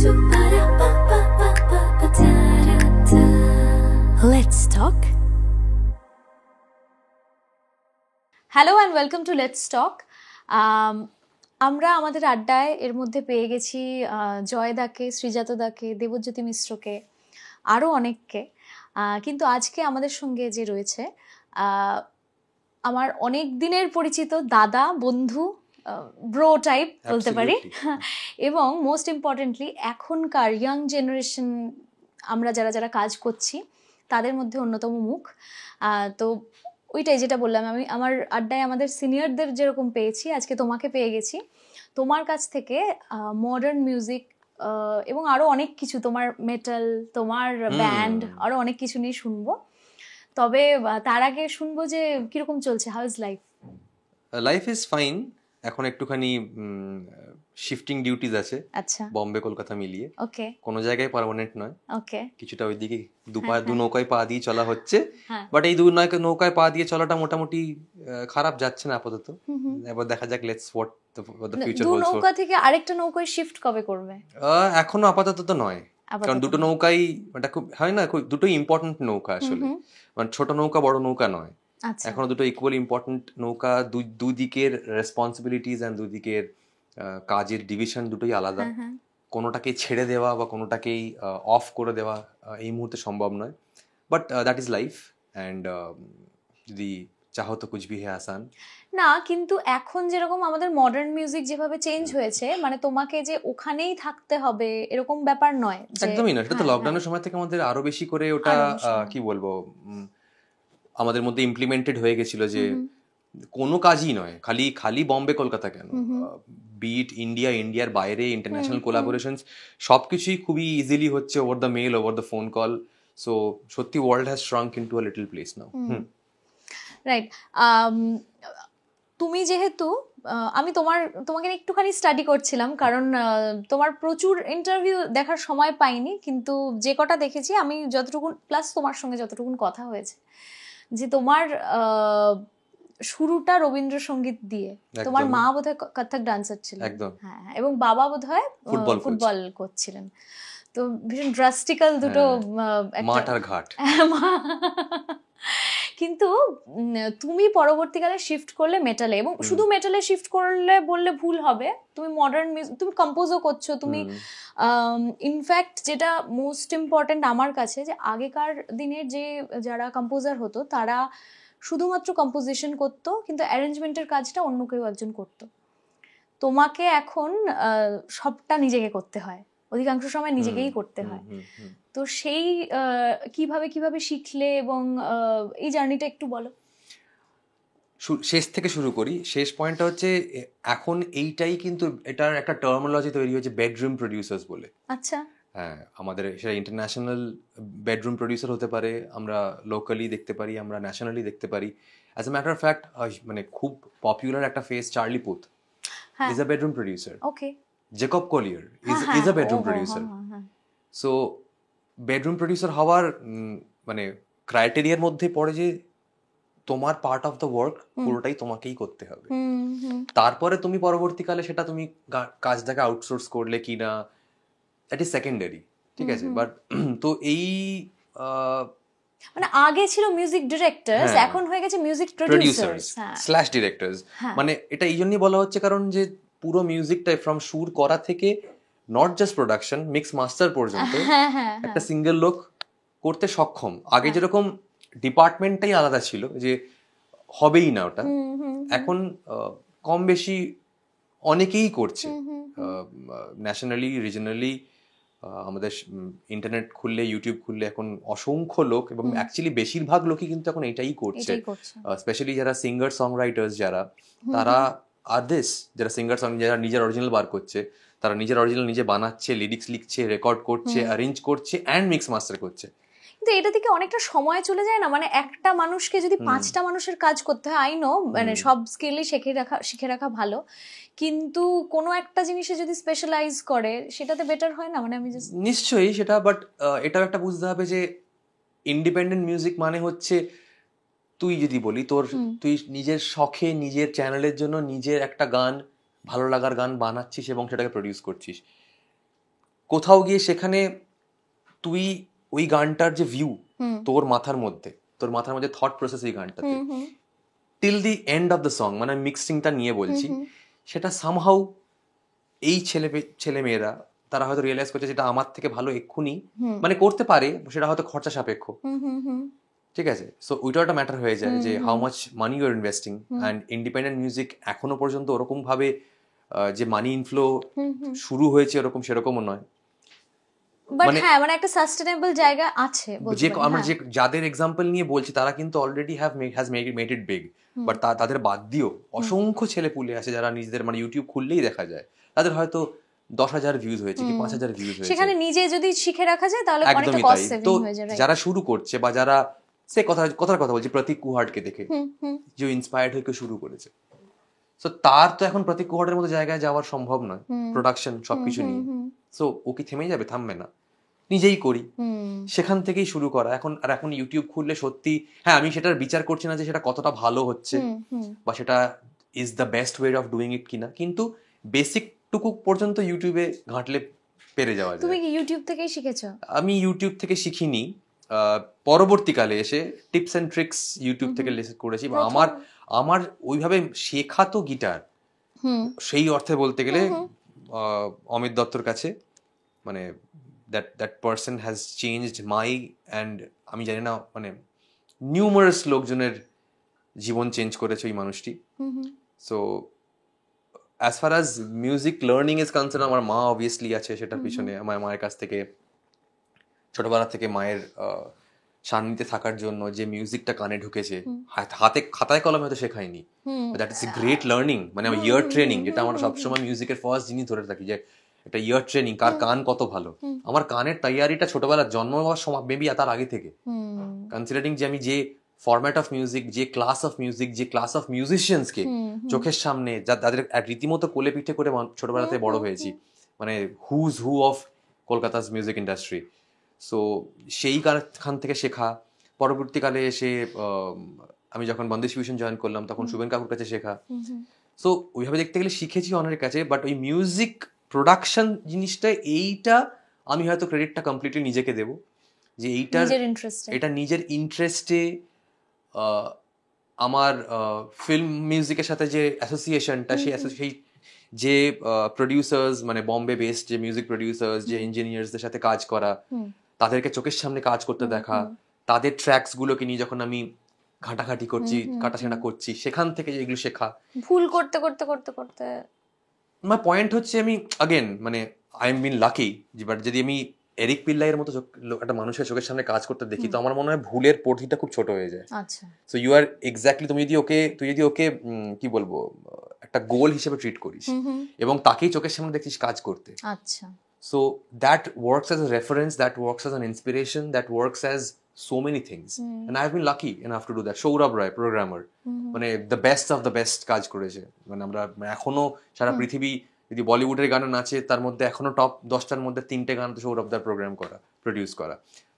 Let's talk. Hello and welcome to let's talk. আমরা আমাদের আড্ডায় এর মধ্যে পেয়ে গেছি জয়দাকে, সৃজাতদাকে, দেবজ্যোতি মিশ্রকে, আরও অনেককে। কিন্তু আজকে আমাদের সঙ্গে যে রয়েছে আমার অনেক দিনের পরিচিত দাদা, বন্ধু, ব্রো টাইপ বলতে পারি, এবং মোস্ট ইম্পর্টেন্টলি এখনকার ইয়াং জেনারেশন আমরা যারা যারা কাজ করছি তাদের মধ্যে অন্যতম মুখ। তো ওইটাই যেটা বললাম, আমি আমার আড্ডায় আমাদের সিনিয়রদের যেরকম পেয়েছি, আজকে তোমাকে পেয়ে গেছি। তোমার কাছ থেকে মডার্ন মিউজিক এবং আরও অনেক কিছু, তোমার মেটাল, তোমার ব্যান্ড, আরও অনেক কিছু নিয়ে শুনবো। তবে তার আগে শুনবো যে কিরকম চলছে, how is life? Life is fine. এখন একটুখানি শিফটিং ডিউটিজ আছে, আচ্ছা, বম্বে কলকাতা মিলিয়ে। ওকে, কোনো জায়গায় পার্মানেন্ট নয়। ওকে, কিছুটা ওইদিকে দু নৌকায় পা দিয়ে চলা হচ্ছে, বাট এই দু নৌকায় পা দিয়ে চলাটা মোটামুটি খারাপ যাচ্ছে না আপাতত। এবার দেখা যাক let's what the future holds. নৌকা থেকে আরেকটা নৌকায় শিফট কবে করবে? এখনো আপাতত তো নয়, কারণ দুটো নৌকাই এটা খুব হয় না, দুটোই ইম্পর্টেন্ট নৌকা আসলে, মানে ছোট নৌকা বড় নৌকা নয়, এখনো দুটো ইকুয়ালি ইম্পর্টেন্ট নৌকা। দুদিকের রেসপন্সিবিলিটিস এন্ড দুদিকের কাজের ডিভিশন দুটোই আলাদা। কোনোটাকে ছেড়ে দেওয়া বা কোনোটাকেই অফ করে দেওয়া এই মুহূর্তে সম্ভব নয়, but that is life. And যদি চাহো তো কুছ ভি হ্যায় আসান না। কিন্তু এখন যেরকম আমাদের মডার্ন মিউজিক যেভাবে চেঞ্জ হয়েছে, মানে তোমাকে যে ওখানেই থাকতে হবে এরকম ব্যাপার নয়, একদমই না। সেটা তো লকডাউনের সময় থেকে আমাদের আরো বেশি করে ওটা কি বলবো আমাদের মধ্যে ইমপ্লিমেন্টেড হয়ে গেছিল যে কোনো কাজই নয়, খালি বম্বে কলকাতা কেন, বিট ইন্ডিয়ার বাইরে ইন্টারন্যাশনাল কোলাবোরেশনস সবকিছুই খুবই ইজিলি হচ্ছে over the mail, over the phone call. So সত্যি world has shrunk into a little place now. Right. তুমি যেহেতু আমি তোমাকে একটুখানি স্টাডি করছিলাম, কারণ তোমার প্রচুর ইন্টারভিউ দেখার সময় পাইনি, কিন্তু যে কটা দেখেছি আমি যতটুকু, প্লাস তোমার সঙ্গে যতটুকু কথা হয়েছে, যে তোমার শুরুটা রবীন্দ্রসঙ্গীত দিয়ে। তোমার মা বোধহয় কত্থক ডান্সার ছিলেন, হ্যাঁ, এবং বাবা বোধহয় ফুটবল কোচ ছিলেন। তো ভীষণ ড্রাস্টিক্যাল দুটো মাঠ আর ঘাট। কিন্তু তুমি পরবর্তীকালে শিফট করলে মেটালে, এবং শুধু মেটালে শিফট করলে বললে ভুল হবে, তুমি মডার্ন মিউজিক, তুমি কম্পোজও করছো। তুমি ইনফ্যাক্ট যেটা মোস্ট ইম্পর্টেন্ট আমার কাছে, যে আগেকার দিনের যে যারা কম্পোজার হতো তারা শুধুমাত্র কম্পোজিশন করতো, কিন্তু অ্যারেঞ্জমেন্টের কাজটা অন্য কেউ একজন করতো। তোমাকে এখন সবটা নিজেকে করতে হয়, অধিকাংশ সময় নিজেকেই করতে হয়। তো সেই কিভাবে শিখলে, এবং এই জার্নিটা একটু বলো। শেষ থেকে শুরু করি। শেষ পয়েন্টটা হচ্ছে এখন এইটাই, কিন্তু এটার একটা টার্মিনোলজি তৈরি হয়েছে বেডরুম প্রডিউসার্স বলে। আচ্ছা, হ্যাঁ, আমাদের সেটা ইন্টারন্যাশনাল বেডরুম প্রডিউসার হতে পারে, আমরা লোকালি দেখতে পারি, আমরা ন্যাশনালি দেখতে পারি। As a matter of fact, মানে খুব পপুলার একটা face, Charlie পুথ is a bedroom producer. Okay, Jacob Collier is a bedroom producer. So bedroom producer হওয়ার মানে ক্রাইটেরিয়ার মধ্যে পড়ে যে তোমার পার্ট অফ দ্য ওয়ার্ক পুরোটাই তোমাকেই করতে হবে। তারপরে তুমি পরবর্তীকালে সেটা তুমি কাজটাকে আউটসোর্স করলে কিনা, দ্যাট ইজ সেকেন্ডারি, ঠিক আছে। বাট তো এই মানে আগে ছিল মিউজিক ডিরেক্টরস, এখন হয়ে গেছে মিউজিক প্রোডিউসার্স স্ল্যাশ ডিরেক্টরস। মানে এটা এই জন্যই বলা হচ্ছে কারণ যে পুরো মিউজিকটা ফ্রম সুর করা থেকে not just production, mix master পর্যন্ত একটা সিঙ্গেল লোক করতে সক্ষম। আগে যেরকম ডিপার্টমেন্টটাই আলাদা ছিল, যে হবেই না ওটা, এখন কম বেশি অনেকেই করছে, ন্যাশনালি, রিজনালি। আমাদের ইন্টারনেট খুললে, ইউটিউব খুললে এখন অসংখ্য লোক, এবং অ্যাকচুয়ালি বেশিরভাগ লোকই কিন্তু এখন এটাই করছে। স্পেশালি যারা সিঙ্গার সং রাইটার্স, তারা আর দিস, যারা সিঙ্গার সং, যারা নিজের অরিজিনাল বার করছে, তারা নিজের অরিজিনাল নিজে বানাচ্ছে, লিরিক্স লিখছে, রেকর্ড করছে, অ্যারেঞ্জ করছে অ্যান্ড মিক্স মাস্টার করছে। কিন্তু এটা থেকে অনেকটা সময় চলে যায় না? মানে একটা মানুষকে যদি 5টা মানুষের কাজ করতে হয়, আই নো, মানে সব স্কিলই শিখে রাখা ভালো, কিন্তু কোনো একটা জিনিসে যদি স্পেশালাইজ করে সেটাতে বেটার হয় না? মানে আমি নিশ্চয়ই সেটা, বাট এটাও একটা বুঝতে হবে যে ইন্ডিপেন্ডেন্ট মিউজিক মানে হচ্ছে, তুই যদি বলি তুই নিজের শখে, নিজের চ্যানেলের জন্য নিজের একটা গান, ভালো লাগার গান বানাচ্ছিস এবং সেটাকে প্রডিউস করছিস। কোথাও গিয়ে সেখানে তুই ওই গানটার যে ভিউ তোর মাথার মধ্যে থট প্রসেস এই গানটাতে till the end of the song, মানে মিক্সিংটা নিয়ে বলছি, সেটা সামহাউ এই ছেলে মেয়েরা তারা হয়তো রিয়েলাইজ করছে যেটা আমার থেকে ভালো এক্ষুনি মানে করতে পারে, সেটা হয়তো খরচা সাপেক্ষ, ঠিক আছে। সো ওইটা একটা ম্যাটার হয়ে যায় যে how much money you are investing. And independent music এখনো পর্যন্ত ওরকম ভাবে যে মানি ইনফ্লো শুরু হয়েছে ওরকম সেরকমও নয়, বাট হ্যাঁ মানে একটা সাস্টেনেবল জায়গা আছে। যে আমরা যে যাদের এক্সাম্পল নিয়ে বলছি তারা কিন্তু already has made it big, but তাদের বাদ দিয়েও অসংখ্য ছেলে পুলে আছে যারা নিজেদের মানে ইউটিউব খুললেই দেখা যায় তাদের হয়তো 10,000 ভিউজ হয়েছে কি 5,000 ভিউজ হয়েছে, সেখানে নিজে যদি শিখে রাখা যায় তাহলে অনেকটা কস্ট সেভিং হয়ে যায়। যারা শুরু করছে বা যারা সে কথার কথা বলছি প্রতীক কুহাড়কে দেখে যে ইন্সপায়ার্ড হয়ে শুরু করেছে, সো তার তো এখন প্রতীক কুহাড়ের মতো জায়গায় যাওয়ার সম্ভব নয় প্রোডাকশন সবকিছু নিয়ে। সো ও কি থেমে যাবে? থামবে না, নিজেই করি, সেখান থেকেই শুরু করা। এখন ইউটিউব খুললে সত্যি হ্যাঁ আমি সেটার বিচার করছি না যে সেটা কতটা ভালো হচ্ছে বা সেটা is the best way of doing it কিনা, কিন্তু বেসিক টুকু পর্যন্ত ইউটিউবে ঘাঁটলে পেরে যাওয়া যায়। তুমি কি ইউটিউব থেকেই শিখেছো? আমি ইউটিউব থেকে শিখিনি, পরবর্তীকালে এসে টিপস এন্ড ট্রিক্স ইউটিউব থেকে করেছি। বা আমার ওইভাবে শেখা তো গিটার, সেই অর্থে বলতে গেলে অমিত দত্তর কাছে, মানে that person has changed my and আমি জানি না মানে নিউমারাস লোকজনের জীবন চেঞ্জ করেছে ওই মানুষটি। So as far as music learning is concerned, আমার মা অবভিয়াসলি আছে সেটার পিছনে। আমার মায়ের কাছ থেকে ছোটবেলা থেকে মায়ের সান্নিধ্যে থাকার জন্য যে মিউজিকটা কানে ঢুকেছে, হাতে খাতায় কলমে হয়তো শেখায়নি, that is a great learning, মানে ইয়ার ট্রেনিং, যেটা আমরা সবসময় মিউজিকের ফার্স্ট জিনিস ধরে থাকি যে একটা ইয়ার ট্রেনিং, কার কান কত ভালো। আমার কানের তৈয়ারিটা ছোটবেলার জন্ম হওয়ার সময় মেবি তার আগে থেকে, কনসিডারিং যে আমি যে ফরম্যাট অফ মিউজিক, যে ক্লাস অফ মিউজিক, যে ক্লাস অফ মিউজিশিয়ানসকে চোখের সামনে তাদের রীতিমতো কোলে পিঠে করে ছোটবেলাতে বড় হয়েছি, মানে who's who of Kolkata's music industry. So সেইখান থেকে শেখা, পরবর্তীকালে এসে আমি যখন বন্দেশ ফিউশন জয়েন করলাম তখন শুভেন কাকুর কাছে শেখা। সো ওইভাবে দেখতে গেলে শিখেছি অনেকের কাছে, বাট ওই মিউজিক প্রোডাকশন জিনিসটা এইটা আমি হয়তো ক্রেডিটটা কমপ্লিটলি নিজেকে দেব, যে এটা নিজের ইন্টারেস্টে আমার ফিল্ম মিউজিকের সাথে যে অ্যাসোসিয়েশনটা, সেই যে প্রডিউসার্স মানে বম্বে বেসড যে মিউজিক প্রডিউসার্স, যে ইঞ্জিনিয়ার্সদের সাথে কাজ করা, তাদেরকে চোখের সামনে কাজ করতে দেখা, তাদের ট্র্যাকস গুলোকে নিয়ে যখন আমি ঘাটাঘাটি করছি, কাটাছেঁড়া করছি, সেখান থেকে যেগুলো শেখা, ভুল করতে করতে করতে করতে আমার পয়েন্ট হচ্ছে আমি अगेन মানে I am been lucky, but যদি আমি এরিক পিল্লাইয়ের মতো একটা মানুষের চোখের সামনে কাজ করতে দেখি তো আমার মনে হয় ভুলের পরিধিটা খুব ছোট হয়ে যায়। আচ্ছা, সো ইউ আর এক্স্যাক্টলি, তুই যদি ওকে কি বলবো একটা গোল হিসেবে ট্রিট করিস এবং তাকেই চোখের সামনে দেখছিস কাজ করতে, আচ্ছা, so that works as a reference, that works as an inspiration, that works as so many things, and I have been lucky enough to do that. Saurabh Roy, programmer, মানে the best of the best কাজ করেছে। মানে আমরা এখনো সারা পৃথিবী যদি বলিউডের গানে নাচে তার মধ্যে এখনো টপ 10টার মধ্যে 3টে গান তো সৌরভদার প্রোগ্রাম করা, প্রডিউস করা।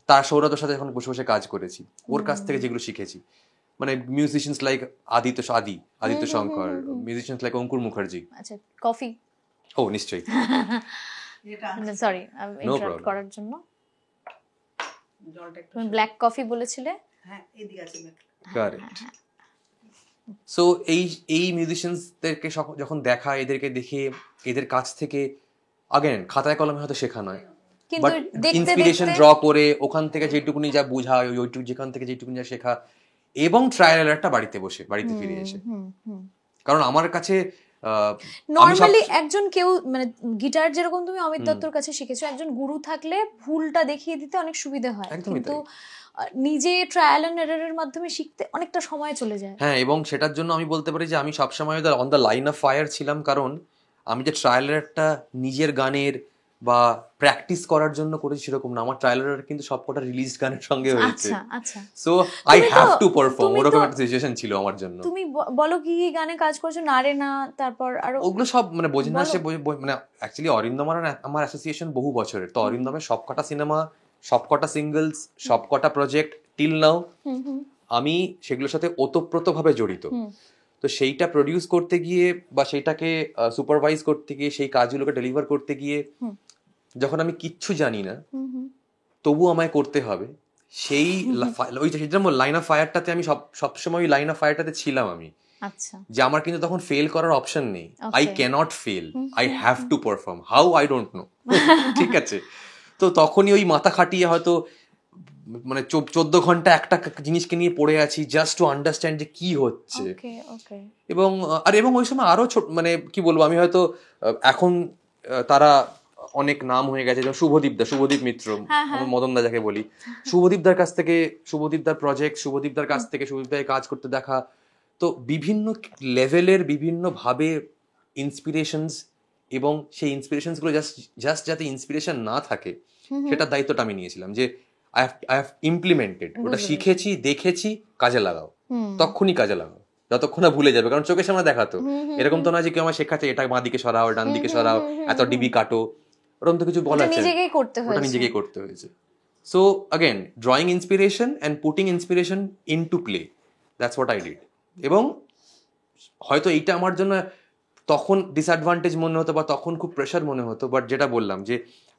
তার সৌরভের সাথে এখন বসে বসে কাজ করেছি, ওর কাছ থেকে যেগুলো শিখেছি, মানে musicians like Aditya Shankar, musicians like Ankur Mukherjee. আচ্ছা, কফি ও নিশ্চয়ই, সরি ইন্টারাপ্ট করার জন্য। তুমি ব্ল্যাক কফি বলেছিলে? হ্যাঁ, এদিকে আছে। কারেক্ট। সো এই মিউজিশিয়ানসদেরকে যখন দেখা, এদেরকে দেখে এদের কাছ থেকে अगेन খাতায় কলমে হয়তো শেখা নয়, বাট ইন্সপিরেশন ড্র করে ওখান থেকে যেটুকুনি যা বোঝা, ওইটুকু যেখান থেকে যেটুকুনি যা শেখা, এবং ট্রায়াল একটা বাড়িতে ফিরে এসে। কারণ আমার কাছে নরমালি একজন কেউ মানে গিটার যেরকম তুমি অমিত দত্তর কাছে শিখেছো, একজন গুরু থাকলে ভুলটা দেখিয়ে দিতে অনেক সুবিধা হয়, কিন্তু নিজে ট্রায়াল এন্ড এররের মাধ্যমে শিখতে অনেকটা সময় চলে যায়। হ্যাঁ, এবং সেটার জন্য আমি বলতে পারি যে আমি সবসময় on the line of fire ছিলাম, কারণ আমি যে ট্রায়ালের একটা নিজের গানের বা প্র্যাকটিস করার জন্য করেছি সেরকম না, আমার ট্রায়ালের কিন্তু সবকটা রিলিজ গানের সঙ্গে হয়েছে। আচ্ছা, so I have to perform, ওরকম একটা সিচুয়েশন ছিল আমার জন্য। তুমি বলো কি গানে কাজ করছো? না রে না, তারপর আরো ওগুলো সব মানে বোঝে না সে, মানে অ্যাকচুয়ালি অরিন্দম আর আমার অ্যাসোসিয়েশন বহু বছরের, তো অরিন্দমের সবকটা সিনেমা, সবকটা সিঙ্গলস, সবকটা প্রজেক্ট টিল নাও আমি সেগুলোর সাথে ওতপ্রোতভাবে জড়িত। তো সেইটা প্রডিউস করতে গিয়ে বা সেইটাকে সুপারভাইজ করতে গিয়ে, সেই কাজগুলোকে ডেলিভার করতে গিয়ে যখন আমি কিচ্ছু জানি না তবু আমায় করতে হবে, সেই ওই যেরকম লাইন অফ ফায়ারটাতে আমি সবসময় ওই লাইন অফ ফায়ারটাতে ছিলাম আমি, আচ্ছা, যে আমার কিন্তু তখন ফেল করার অপশন নেই, I can't fail, I have to perform, how I don't know. ঠিক আছে, তো তখনই ওই মাথা খাটিয়ে হয়তো মানে 14 ঘন্টা একটা জিনিসকে নিয়ে পড়ে আছি জাস্ট টু আন্ডারস্ট্যান্ড যে কি হচ্ছে। এবং ওই সময় আরো ছোট, মানে কি বলবো, আমি হয়তো এখন তারা অনেক নাম হয়ে গেছে, যেমন শুভদীপ মিত্র, আমার মদন দা যাকে বলি, শুভদীপদার কাছ থেকে, শুভদীপদার প্রজেক্ট, শুভদীপদার কাছ থেকে শুভদীপদার কাজ করতে দেখা, তো বিভিন্ন লেভেলের বিভিন্ন ভাবে ইন্সপিরেশনস, এবং সেই ইন্সপিরেশনস গুলো জাস্ট যাতে ইন্সপিরেশন না থাকে সেটার দায়িত্বটা আমি নিয়েছিলাম, যে আই হ্যাভ ইমপ্লিমেন্টেড, ওটা শিখেছি, দেখেছি, কাজে লাগাও, তখনই কাজে লাগাও, যতক্ষণ না ভুলে যাবে, কারণ চোখের সামনে দেখাতো, এরকম তো না যে কেউ আমার শেখাচ্ছে এটা বাঁ দিকে সরাও, ডান দিকে সরাও, এত ডিবি কাটো, ওরকম তো কিছু বলা আছে, ওটা নিজেকেই করতে হয়েছে। So again drawing inspiration and putting inspiration into play, that's what I did. এবং হয়তো এইটা আমার জন্য তখন ডিসঅ্যাডভান্টেজ মনে হতো বা তখন খুব প্রেশার মনে হতো, বাট যেটা বললাম যে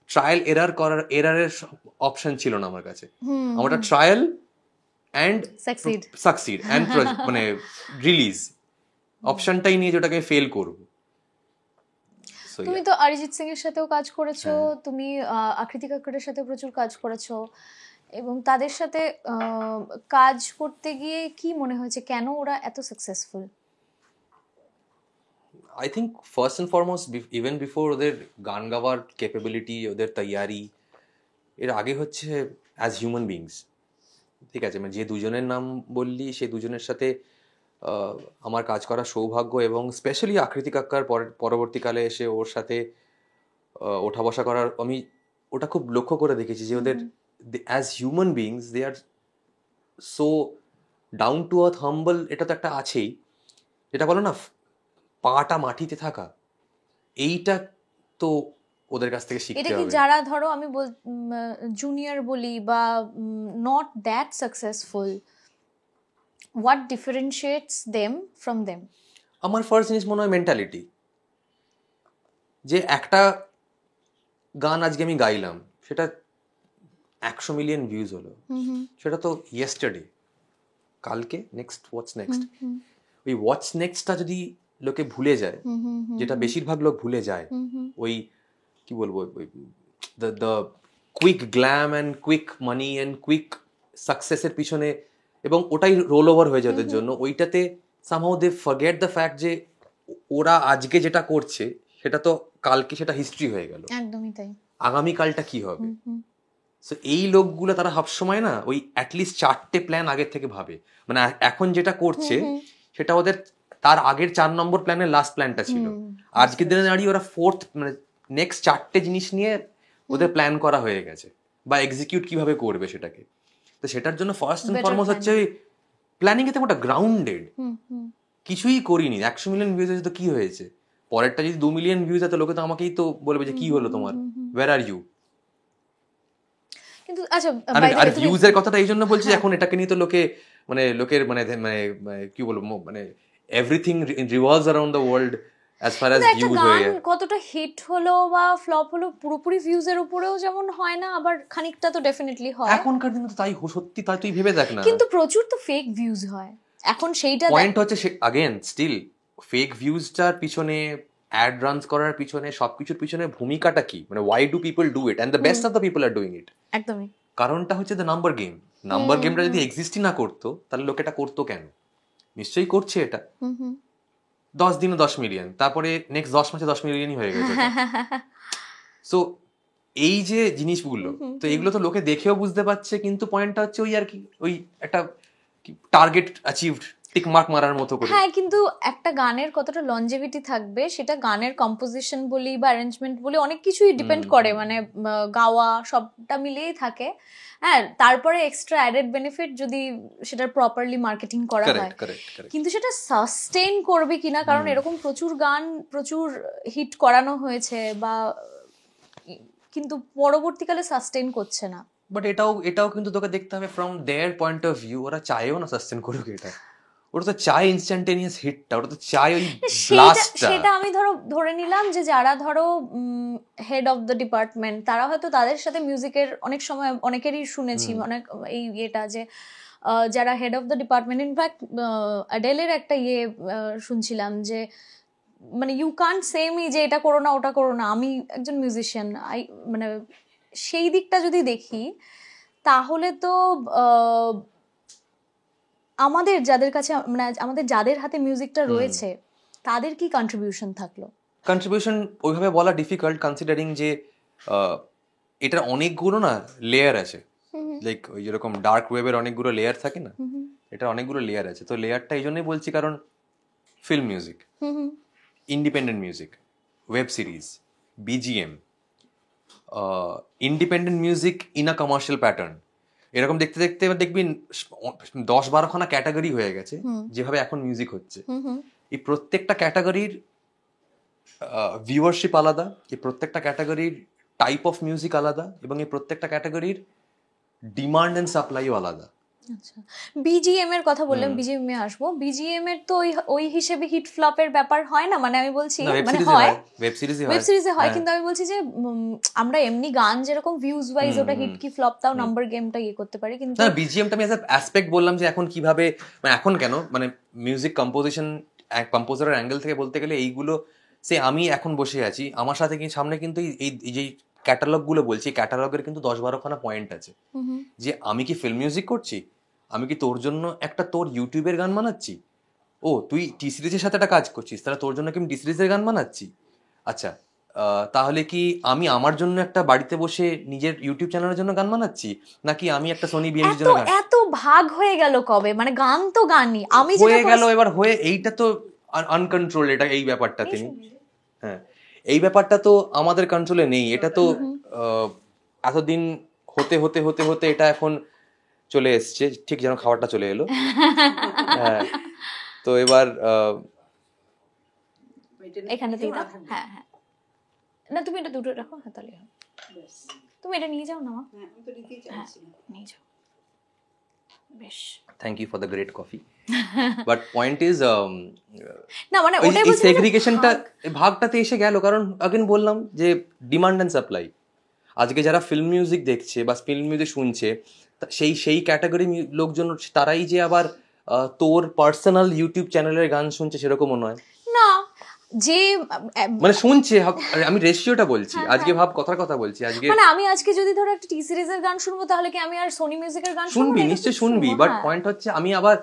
ট্রায়াল এরারের অপশন ছিল না আমার কাছে, আমার ট্রায়াল অ্যান্ড সাকসিড অ্যান্ড মানে রিলিজ অপশনটাই নিয়ে যেটাকে ফেল করবো। তুমি তো অরিজিৎ সিং এর সাথেও কাজ করেছো, তুমি আকৃতি কাক্করের সাথে প্রচুর কাজ করেছো, এবং তাদের সাথে কাজ করতে গিয়ে কি মনে হয়েছে, কেন ওরা এত successful? I think first and foremost, even before ওদের গান গাওয়ার ক্যাপাবিলিটি, ওদের তৈয়ারি, এর আগে হচ্ছে অ্যাজ হিউম্যান বিংস। ঠিক আছে, মানে যে দুজনের নাম বললি, সেই দুজনের সাথে আমার কাজ করার সৌভাগ্য, এবং স্পেশালি আকৃতি কাক্কার পরবর্তীকালে এসে ওর সাথে ওঠা বসা করার, আমি ওটা খুব লক্ষ্য করে দেখেছি যে ওদের as human beings they are so down to earth, humble, এটা তো একটা আছেই, যেটা বলো না পাটা মাটিতে থাকা, এইটা তো ওদের কাছ থেকে শিখতে হবে। এটা কি যারা ধরো আমি জুনিয়র বলি বা not that successful, what differentiates them from them? আমার ফার্স্ট জিনিস মনে হয় মেন্টালিটি, যে একটা গান আজকে আমি গাইলাম, সেটা 100 মিলিয়ন ভিউজ হলো, সেটা তো ইয়েস্টারডে, কালকে নেক্সট হোয়াটস নেক্সট, ওই হোয়াটস নেক্সটটা যদি লোকে ভুলে যায়, যেটা বেশিরভাগ লোক ভুলে যায়, ওই কি বলবো, the quick glam and quick money and quick সাকসেসের পিছনে, এবং ওটাই রোল ওভার হয়ে যায় ওদের জন্য, ওইটাতে somehow they forget the fact যে ওরা আজকে যেটা করছে সেটা তো কালকে সেটা হিস্ট্রি হয়ে গেল, একদমই তাই, আগামীকালটা কি হবে। সো এই লোকগুলো তারা সবসময় না ওই অ্যাটলিস্ট 4টে প্ল্যান আগের থেকে ভাবে, মানে এখন যেটা করছে সেটা ওদের তার আগের 4 নম্বর প্ল্যানের লাস্ট প্ল্যানটা ছিল, আজকের দিনে দাঁড়িয়ে ওরা ফোর্থ, মানে নেক্সট 4টে জিনিস নিয়ে ওদের প্ল্যান করা হয়ে গেছে, বা এক্সিকিউট কিভাবে করবে সেটাকে। তো সেটার জন্য ফার্স্ট এন্ড ফরমোস্ট হচ্ছে প্ল্যানিং এ তেমনটা গ্রাউন্ডেড, কিছুই করিনি, 100 মিলিয়ন ভিউজ হয়েছে তো কি হয়েছে, পরেরটা যদি 2 মিলিয়ন ভিউজ হয় তো লোকে তো আমাকেই তো বলবে যে কি হলো তোমার, ওয়্যার আর ইউ। কিন্তু আচ্ছা, আর ভিউজের কথাটা এই জন্য বলছি, এখন এটাকে নিয়ে তো লোকের মানে কি বলবো, মানে everything revolves around the world as far as views হয়ে যায়। কতটা হিট হলো বা ফ্লপ হলো পুরোপুরি ভিউজের উপরেও যেমন হয় না, আবার খানিকটা তো ডেফিনেটলি হয়। এখনকার দিনে তো তাই, সত্যি তাই, তুই ভেবে দেখ না, কিন্তু প্রচুর তো ফেক ভিউজ হয় এখন, সেইটা পয়েন্ট হচ্ছে अगेन স্টিল ফেক ভিউজটার পিছনে, অ্যাড রানস করার পিছনে, সবকিছুর পিছনে ভূমিকাটা কি, মানে why do people do it, and the best of the people are doing it. একদমই, কারণটা হচ্ছে দ্য নাম্বার গেম। নাম্বার গেমটা যদি এক্সিস্টই না করতো তাহলে লোক এটা করতো কেন? নিশ্চয়ই করছে এটা। 10 দিনে 10 মিলিয়ন, তারপরে নেক্সট 10 মাসে 10 মিলিয়নই হয়ে গেছে। সো এই যে জিনিসগুলো, তো এগুলো তো লোকে দেখেও বুঝতে পারছে, কিন্তু পয়েন্টটা হচ্ছে ওই আর কি, ওই একটা টার্গেট অ্যাচিভড, টিক মার্ক মারার মতো করে। হ্যাঁ, কিন্তু একটা গানের কতটা লনজেভিটি থাকবে সেটা গানের কম্পোজিশন বলি বা অ্যারেঞ্জমেন্ট বলি অনেক কিছুই ডিপেন্ড করে, মানে গাওয়া সবটা মিলেই থাকে। হ্যাঁ, তারপরে এক্সট্রা অ্যাডেড বেনিফিট যদি সেটা প্রপারলি মার্কেটিং করা হয়, কিন্তু সেটা সাস্টেইন করবে কিনা, কারণ এরকম প্রচুর গান প্রচুর হিট করানো হয়েছে বা, কিন্তু পরবর্তীকালে সাস্টেইন করছে না। বাট এটাও কিন্তু তোকে দেখতে হবে from their point of view, ওরা চায়ও না সাস্টেইন করুক এটা, ওটা তো চাই ইনস্ট্যান্টেনিয়াস হিটটা, ওটা তো চাই ওই ব্লাস্টটা। সেটা আমি ধরে নিলাম যে যারা ধরো হেড অফ দ্য ডিপার্টমেন্ট, তারা হয়তো তাদের সাথে মিউজিকের অনেক সময় অনেকেরই শুনেছি অনেক এই ইয়েটা যে যারা head of the department, in fact অ্যাডেলের একটা শুনছিলাম যে মানে ইউ কান্ট সে মি যে এটা করো না ওটা করো না, আমি একজন মিউজিশিয়ান, মানে সেই দিকটা যদি দেখি তাহলে তো আমাদের যাদের কাছে মানে আমাদের যাদের হাতে মিউজিকটা রয়েছে তাদের কি কন্ট্রিবিউশন থাকলো? কন্ট্রিবিউশন ওইভাবে বলা ডিফিকাল্ট, কনসিডারিং যে এটার অনেকগুলো না লেয়ার আছে, লাইক ওই যেরকম ডার্ক ওয়েবের অনেকগুলো লেয়ার থাকে না, এটা অনেকগুলো লেয়ার আছে। তো লেয়ারটা এই জন্যই বলছি কারণ film music, independent music, web series, BGM, independent music in a commercial pattern, এরকম দেখতে দেখতে এবার দেখবি 10-12খানা ক্যাটাগরি হয়ে গেছে যেভাবে এখন মিউজিক হচ্ছে। এই প্রত্যেকটা ক্যাটাগরির ভিউয়ারশিপ আলাদা, এই প্রত্যেকটা ক্যাটাগরির টাইপ অফ মিউজিক আলাদা, এবং এই প্রত্যেকটা ক্যাটাগরির ডিমান্ড এন্ড সাপ্লাইও আলাদা। আচ্ছা, বিজিএম এর কথা বললাম, বিজিএম এ আসবো। বিজিএম এর তো ওই হিসেবে হিট ফ্লপের ব্যাপার হয় না, মানে আমি বলছি মানে হয় ওয়েব সিরিজে হয়, কিন্তু আমি বলছি যে আমরা এমনি গান যেরকম ভিউজ ওয়াইজ ওটা হিট কি ফ্লপ তাও নাম্বার গেমটা করতে পারি, কিন্তু না বিজিএমটা আমি অ্যাজ আ অ্যাসপেক্ট বললাম যে এখন কিভাবে, মানে এখন কেন, মানে মিউজিক কম্পোজিশন কম্পোজারের অ্যাঙ্গেল থেকে বলতে গেলে এইগুলো সে আমি এখন বসে আছি, আমার সাথে কি সামনে কিন্তু এই যে ক্যাটালগ গুলো বলছি, ক্যাটালগের কিন্তু 10-12খানা পয়েন্ট আছে যে আমি কি ফিল্ম মিউজিক করছি, আমি কি তোর জন্য একটা তোর ইউটিউবের গান বানাচ্ছি, ও তুই টি সিরিজের সাথে একটা কাজ করছিস তাহলে তোর জন্য কি আমি টি সিরিজের গান বানাচ্ছি, আচ্ছা তাহলে কি আমি আমার জন্য একটা বাড়িতে বসে নিজের ইউটিউব চ্যানেলের জন্য গান বানাচ্ছি, নাকি আমি একটা সোনি বিএমসির জন্য গান। এত ভাগ হয়ে গেল কবে, মানে গান তো গানই আমি হয়ে গেল এবার হয়ে, এইটা তো আনকন্ট্রোল, এটা এই ব্যাপারটা তিনি, হ্যাঁ এই ব্যাপারটা তো আমাদের কন্ট্রোলে নেই, এটা তো এতদিন হতে হতে হতে হতে এটা এখন চলে এসছে, ঠিক যেন খাবারটা চলে এলো। হ্যাঁ তো এবার এখানে হ্যাঁ হ্যাঁ না তুমি এটা দুটো রাখো, হ্যাঁ তাহলে তুমি এটা নিয়ে যাও না মা, নিয়ে যাও, বেশ thank you for the great coffee. But point is না মানে ওটাই বলছি, সেগ্রিগেশনটা ভাগটাতে এসে গেল, কারণ আগেন বললাম যে ডিমান্ড এন্ড সাপ্লাই। আজকে যারা ফিল্ম মিউজিক দেখছে বা ফিল্ম মিউজিক শুনছে, সেই ক্যাটাগরি লোকজন, তারাই যে আবার তোর পার্সোনাল ইউটিউব চ্যানেলের গান শুনছে সেরকমও নয় না, যে মানে শুনছে, আমি রেশিওটা বলছি, আজকে ভাব কথার কথা বলছি, আজকে মানে আমি আজকে যদি ধরো একটা টি সিরিজের গান শুনবো তাহলে কি আমি আর সোনি মিউজিকের গান শুনবি, নিশ্চয়ই শুনবি, বাট পয়েন্ট হচ্ছে আমি আবার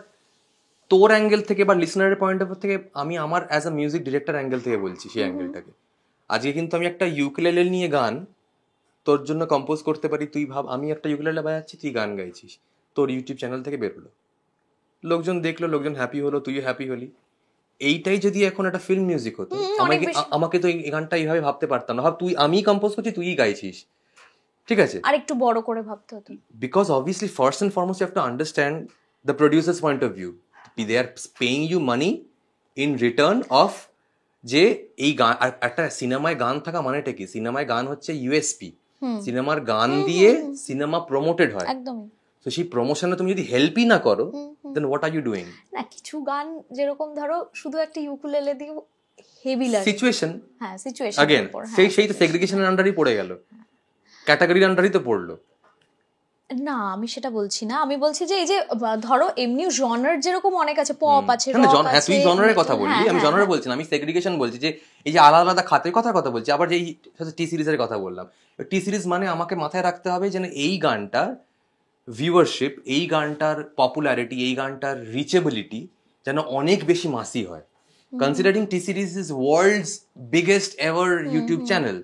তোর অ্যাঙ্গেল থেকে বা লিসনারের পয়েন্ট অফ থেকে, আমি আমার as a music director angle থেকে বলছি সেই অ্যাঙ্গেলটাকে। আজকে কিন্তু আমি একটা ইউকেলেলে নিয়ে গান তোর জন্য কম্পোজ করতে পারি, তুই ভাব আমি একটা ইউকেলেলে বাজাচ্ছি, তুই গান গাইছিস, তোর ইউটিউব চ্যানেল থেকে বেরোলো, লোকজন দেখলো, লোকজন হ্যাপি হলো, তুইও হ্যাপি হলি। এইটাই যদি এখন একটা ফিল্ম মিউজিক হতো, আমাকে তো এই গানটা এইভাবে ভাবতে পারতাম না, ভাব তুই আমি কম্পোজ করছি তুই গাইছিস, ঠিক আছে, আর একটু বড় করে ভাবতে হতো, because obviously first and foremost you have to understand the producers point of view, they are paying you money in return of, যে এই গান, একটা সিনেমায় গান থাকা মানেটা কি, সিনেমায় গান হচ্ছে ইউএসপি, সিনেমার গান দিয়ে সিনেমা প্রমোটেড হয়, একদমই। তো সেই প্রমোশনে তুমি যদি হেল্পই না করো, দেন হোয়াট আর ইউ ডুইং? না কিছু গান যেরকম ধরো শুধু একটা ইউকুলেলে দিয়ে হেভি লাগে, সিচুয়েশন, হ্যাঁ সিচুয়েশন अगेन সেই তো সেগ্রিগেশনের আন্ডারই পড়ে গেল, ক্যাটাগরির আন্ডারই তো পড়লো। না আমি সেটা বলছি না, আমি বলছি যে এই যে ধরো এমনি জনার যেরকম অনেক আছে, পপ আছে, রক আছে, তুই জনারের কথা বললি, আমি জনারে বলছি না, আমি সেগ্রিগেশন বলছি, যে এই যে আলাদা আলাদা খাতের কথা বলছি। আবার যে টি সিরিজের কথা বললাম, টি সিরিজ মানে আমাকে মাথায় রাখতে হবে যেন এই গানটার ভিউয়ারশিপ, এই গানটার পপুলারিটি, এই গানটার রিচেবিলিটি যেন অনেক বেশি মাসি হয়, considering T series is world's biggest ever YouTube channel.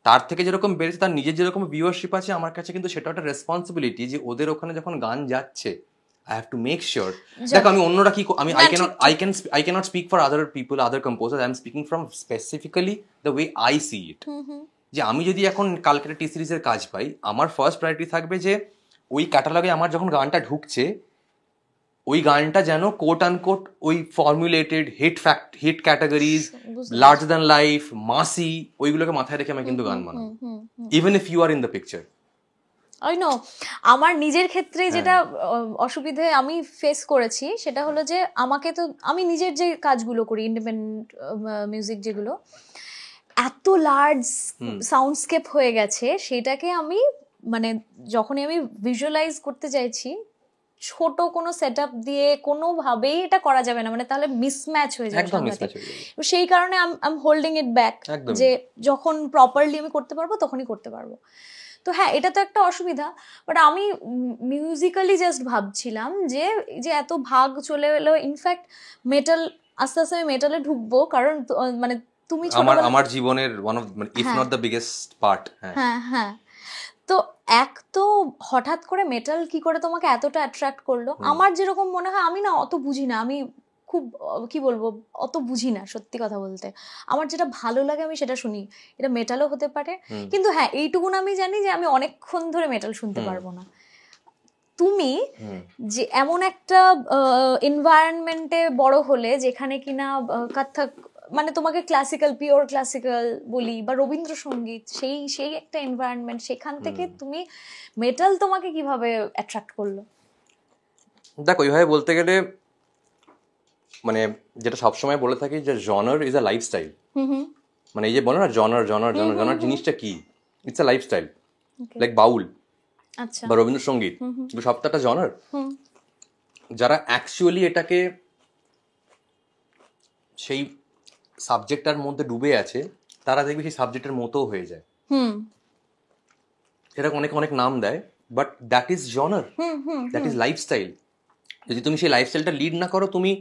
তার থেকে যেরকম বেড়েছে, তার নিজের যেরকম ভিউয়ারশিপ আছে, আমার কাছে কিন্তু সেটা একটা রেসপন্সিবিলিটি যে ওদের ওখানে যখন গান যাচ্ছে, I have to make sure. দেখো আমি অন্যরা কি, আমি I cannot speak for other people, other composer, I am speaking from specifically the way I see it. যে আমি যদি এখন কালকে টি সিরিজের কাজ পাই, আমার ফার্স্ট প্রায়োরিটি থাকবে যে ওই ক্যাটালগে আমার যখন গানটা ঢুকছে, ওই গানটা যেন কোট আনকোট ওই formulated hit categories, large than life, massy, ওইগুলোকে মাথায় রেখে আমি কিন্তু গান বানাবো, even if you are in the picture. I know আমার নিজের ক্ষেত্রে যেটা অসুবিধে আমি ফেস করেছি সেটা হলো যে আমাকে তো আমি নিজের যে কাজগুলো করি ইন্ডিপেন্ডেন্ট মিউজিক যেগুলো এত লার্জ সাউন্ডস্কেপ হয়ে গেছে সেটাকে আমি মানে যখনই আমি ভিজুয়ালাইজ করতে চাইছি ছোট কোনো সেটআপ দিয়ে কোনোভাবেই এটা করা যাবে না, মানে তাহলে মিসম্যাচ হয়ে যাবে সেই কারণে I am holding it back যে যখন প্রপারলি আমি করতে পারবো তখনই করতে পারবো। তো হ্যাঁ এটা তো একটা অসুবিধা, বাট আমি মিউজিক্যালি জাস্ট ভাবছিলাম যে যে এত ভাগ চলে এলো, ইনফ্যাক্ট মেটাল আস্তে আস্তে আমি মেটালে ঢুকবো কারণ মানে তুমি আমার জীবনের one of if not the biggest part. হ্যাঁ হ্যাঁ তো এক তো হঠাৎ করে মেটাল কি করে তোমাকে এতটা অ্যাট্রাক্ট করলো, আমার যেরকম মনে হয় আমি না অত বুঝি না, আমি খুব কি বলবো অত বুঝি না সত্যি কথা বলতে, আমার যেটা ভালো লাগে আমি সেটা শুনি, এটা মেটালও হতে পারে কিন্তু হ্যাঁ এইটুকুন আমি জানি যে আমি অনেকক্ষণ ধরে মেটাল শুনতে পারবো না। তুমি যে এমন একটা এনভায়রনমেন্টে বড় হলে যেখানে কিনা কত্থক মানে তোমাকে ক্লাসিক্যাল পিওর ক্লাসিক্যাল বলি বা রবীন্দ্রসঙ্গীত সেই সেই একটা এনভায়রনমেন্ট, সেখান থেকে তুমি মেটাল তোমাকে কিভাবে অ্যাট্রাক্ট করলো? দেখো ওইভাবে বলতে গেলে মানে যেটা সবসময় বলে থাকি যে জনার ইজ আ লাইফস্টাইল, মানে এই যে বলো না জনার জনার জনার জনার জিনিসটা কি, ইটস আ লাইফস্টাইল। লাইক বাউল বা রবীন্দ্রসঙ্গীত সবটা একটা জনার। যারা অ্যাকচুয়ালি এটাকে সেই সাবজেক্টটার মধ্যে ডুবে আছে তারা দেখবি সেই সাবজেক্টের মতো হয়ে যায়। এরকম অনেক অনেক নাম দেয়, but that is genre, that is lifestyle. যদি তুমি সেই লাইফস্টাইলটা লিড না করো তুমি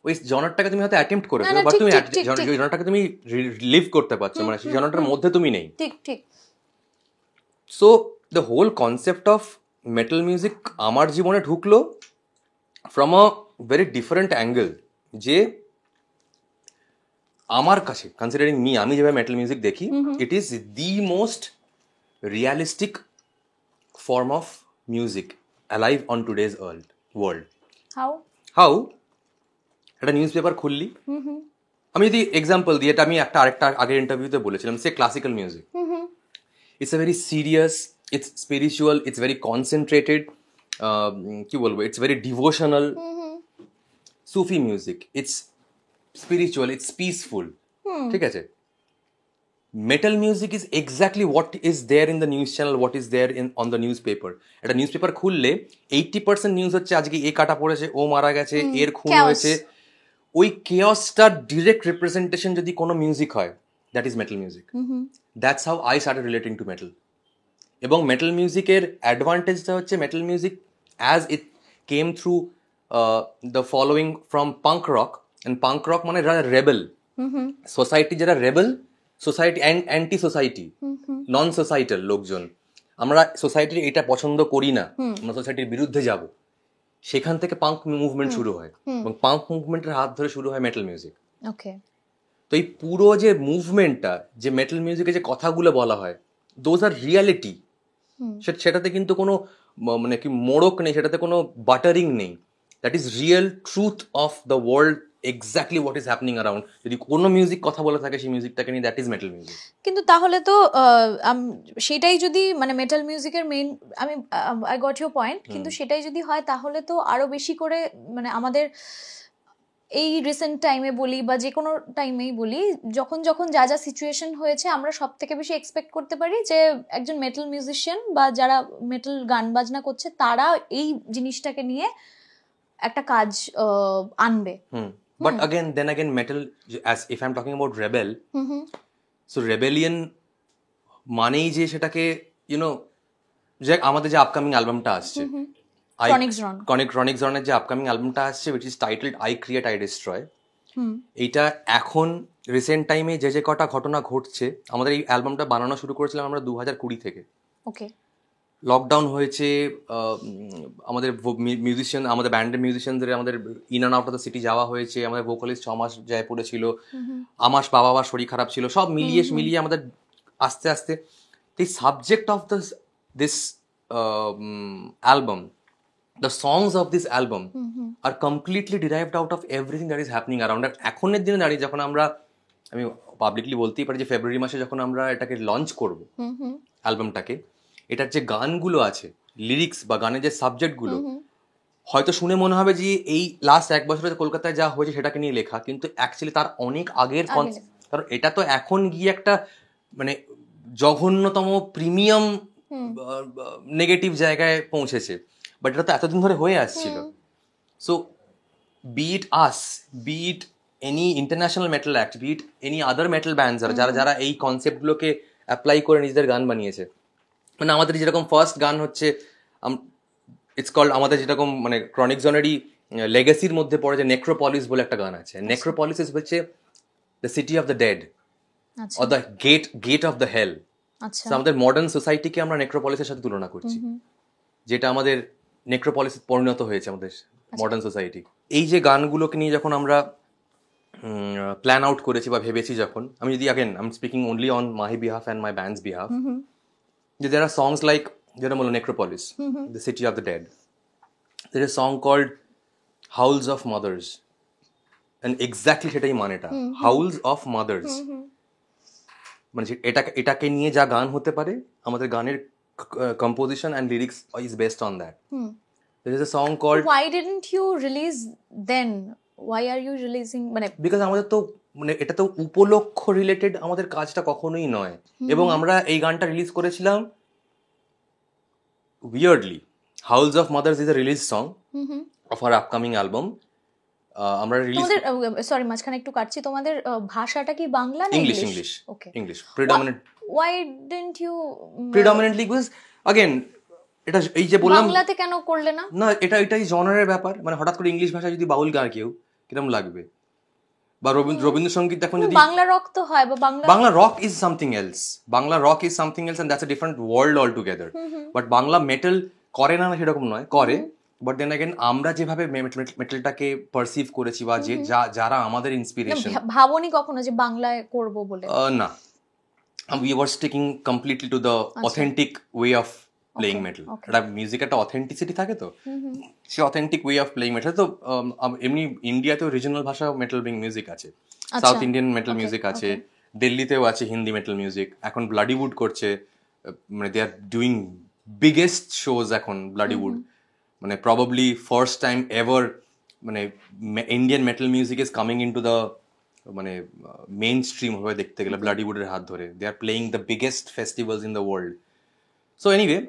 ওই জনারটাকে তুমি হয়তো অ্যাটেম্প্ট করে ফেলো, বাট তুমি জনারটাকে তুমি লিভ করতে পারছো, মানে সেই জনারটার মধ্যে তুমি নেই। ঠিক ঠিক। So the whole concept of metal music আমার জীবনে ঢুকলো from a very different angle, যে আমার কাছে কনসিডারিং মি, আমি যেভাবে মেটাল মিউজিক দেখি, it is the most realistic form of music alive on today's world. How একটা নিউজ পেপার খুললি, আমি যদি এক্সাম্পল দিই, এটা আমি আরেকটা আগের ইন্টারভিউতে বলেছিলাম, সে classical music, it's a very serious, it's spiritual, it's very concentrated, কি বলবো, it's very devotional. Sufi music, it's spiritual, it's peaceful, ঠিক আছে। Metal music is exactly what is there in the news channel, what is there in on the newspaper. একটা newspaper খুললে 80% news হচ্ছে আজকে এ কাটা পড়েছে, ও মারা গেছে, এর খুন হয়েছে। ওই কেওসটার ডিরেক্ট রিপ্রেজেন্টেশন যদি কোনো মিউজিক হয়, that is metal music. That's how I started relating to metal. এবং মেটাল মিউজিকের অ্যাডভান্টেজটা হচ্ছে metal music as it came through the following from punk rock, and punk rock মানে যারা রেবেল, সোসাইটি যারা rebel, society anti society, নন societal লোকজন, আমরা সোসাইটির এটা পছন্দ করি না, আমরা সোসাইটির বিরুদ্ধে যাব, সেখান থেকে পাঙ্ক মুভমেন্ট শুরু হয়, এবং পাঙ্ক মুভমেন্টের হাত ধরে শুরু হয় মেটাল মিউজিক। তো এই পুরো যে মুভমেন্টটা, যে মেটাল মিউজিকে যে কথাগুলো বলা হয়, দোজ আর রিয়ালিটি। সেটাতে কিন্তু কোনো মানে কি মোড়ক নেই, সেটাতে কোনো বাটারিং নেই। That is real truth of the world, exactly what is happening around. যদি কোনো মিউজিক কথা বলে থাকে সেই মিউজিকটাকে নিয়ে, দ্যাট ইজ মেটাল মিউজিক। কিন্তু তাহলে তো সেটাই যদি মানে মেটাল মিউজিকের মেইন, আমি আই গট ইউর পয়েন্ট, কিন্তু সেটাই যদি হয় তাহলে তো আরো বেশি করে মানে আমাদের এই রিসেন্ট টাইমে বলি বা যে কোনো টাইমেই বলি, যখন যখন যা যা সিচুয়েশন হয়েছে, আমরা সব থেকে বেশি এক্সপেক্ট করতে পারি যে একজন মেটাল মিউজিশিয়ান বা যারা মেটাল গান বাজনা করছে তারা এই জিনিসটাকে নিয়ে একটা কাজ আনবে। But then again, metal, as if I'm talking about rebel, so rebellion মানেই যে সেটাকে যে আমাদের যে আপকামিং অ্যালবামটা আসছে, ক্রনিক জনের যে আপকামিং অ্যালবামটা আসছে, which is titled I Create I Destroy, এইটা এখন রিসেন্ট টাইমে যে কটা ঘটনা ঘটছে, আমাদের এই অ্যালবামটা বানানো শুরু করেছিলাম আমরা 2020 থেকে। লকডাউন হয়েছে, আমাদের মিউজিশিয়ান, আমাদের ব্যান্ডের মিউজিশিয়ানদের আমাদের in and out of the city যাওয়া হয়েছে, আমাদের ভোকালিস্ট 6 মাস জয়পুরে ছিল, আমার বাবা শরীর খারাপ ছিল, সব মিলিয়ে আমাদের আস্তে আস্তে the subject of this album, the songs of this album are completely derived out of everything that is happening around. আর এখনের দিনে দাঁড়িয়ে যখন আমি পাবলিকলি বলতেই পারি যে ফেব্রুয়ারি মাসে যখন আমরা এটাকে লঞ্চ করব অ্যালবামটাকে, এটার যে গানগুলো আছে, লিরিক্স বা গানের যে সাবজেক্টগুলো, হয়তো শুনে মনে হবে যে এই লাস্ট 1 বছরে কলকাতায় যা হয়েছে সেটাকে নিয়ে লেখা, কিন্তু অ্যাকচুয়ালি তার অনেক আগের কারণ এটা তো এখন গিয়ে একটা মানে জঘন্যতম প্রিমিয়াম নেগেটিভ জায়গায় পৌঁছেছে, বাট এটা তো এতদিন ধরে হয়ে আসছিল। So be it us, be it any international metal act, be it any other metal bands যারা যারা এই কনসেপ্টগুলোকে অ্যাপ্লাই করে নিজেদের গান বানিয়েছে, মানে আমাদের যেরকম ফার্স্ট গান হচ্ছে ইটস কল্ড, আমাদের যেরকম মানে ক্রনিক জোনেরই লেগেসির মধ্যে পড়ে যে নেক্রোপলিস বলে একটা গান আছে। নেক্রোপলিস ইজ হচ্ছে the city of the dead or the gate of the hell. আমাদের মডার্ন সোসাইটিকে আমরা নেক্রোপলিসের সাথে তুলনা করছি, যেটা আমাদের নেক্রোপলিস পরিণত হয়েছে আমাদের মডার্ন সোসাইটি। এই যে গানগুলোকে নিয়ে যখন আমরা প্ল্যান আউট করেছি বা ভেবেছি, যখন আমি যদি again I am speaking only on my behalf and my bands behalf, যে there are songs like যেটা বললো Necropolis, the city of the dead, there is a song called Howls of Mothers, and exactly সেটাই মানেটা, Howls of Mothers, মানে এটাকে নিয়ে যা গান হতে পারে, আমাদের গানের composition and lyrics is based on that. There is a song called Why didn't you release then? Why are you releasing? মানে because আমাদের তো মানে এটা তো উপলক্ষ রিলেটেড আমাদের কাজটা কখনোই নয়, এবং আমরা এই গানটা রিলিজ করেছিলাম weirdly. Howls of Mothers is a release song of our upcoming album. আমরা রিলিজ তোমাদের সরি মাঝখানে একটু কাটছি, তোমাদের ভাষাটা কি বাংলা না English? Okay, English predominant. Why didn't you predominantly because again এটা এই যে বললাম বাংলাতে কেন করলে না? না, এটাই জনারের ব্যাপার, মানে হঠাৎ করে ইংলিশ ভাষায় যদি বাউল গান কেউ কিরকম লাগবে, বা রবীন্দ্রসঙ্গীত এখন যদি বাংলা রক তো হয়, বা Bangla rock is something else, Bangla rock is something else, and that's a different world all together. But Bangla metal করে না সেরকম নয়, করে, বাট দেন अगेन আমরা যেভাবে মেটালটাকে পারসিভ করেছি বা যে যারা আমাদের ইন্সপিরেশন, ভাবনি কখনো যে বাংলায় করব বলে? না, we were sticking completely to the authentic way of playing metal. এটা মিউজিক একটা অথেন্টিসিটি থাকে, তো সেই authentic way of playing metal. তো এমনি ইন্ডিয়াতেও রিজনাল ভাষা মেটাল মিউজিক আছে, সাউথ ইন্ডিয়ান মেটাল মিউজিক আছে, দিল্লিতেও আছে হিন্দি মেটাল মিউজিক, এখন ব্লাডিউড করছে, মানে they are doing biggest shows এখন ব্লাডিউড, মানে প্রবাবলি ফার্স্ট টাইম এভার মানে Indian metal music is coming into the মানে মেইন স্ট্রিম ভাবে দেখতে গেলে ব্লাডিউডের হাত ধরে, they are playing the biggest festivals in the world. So anyway,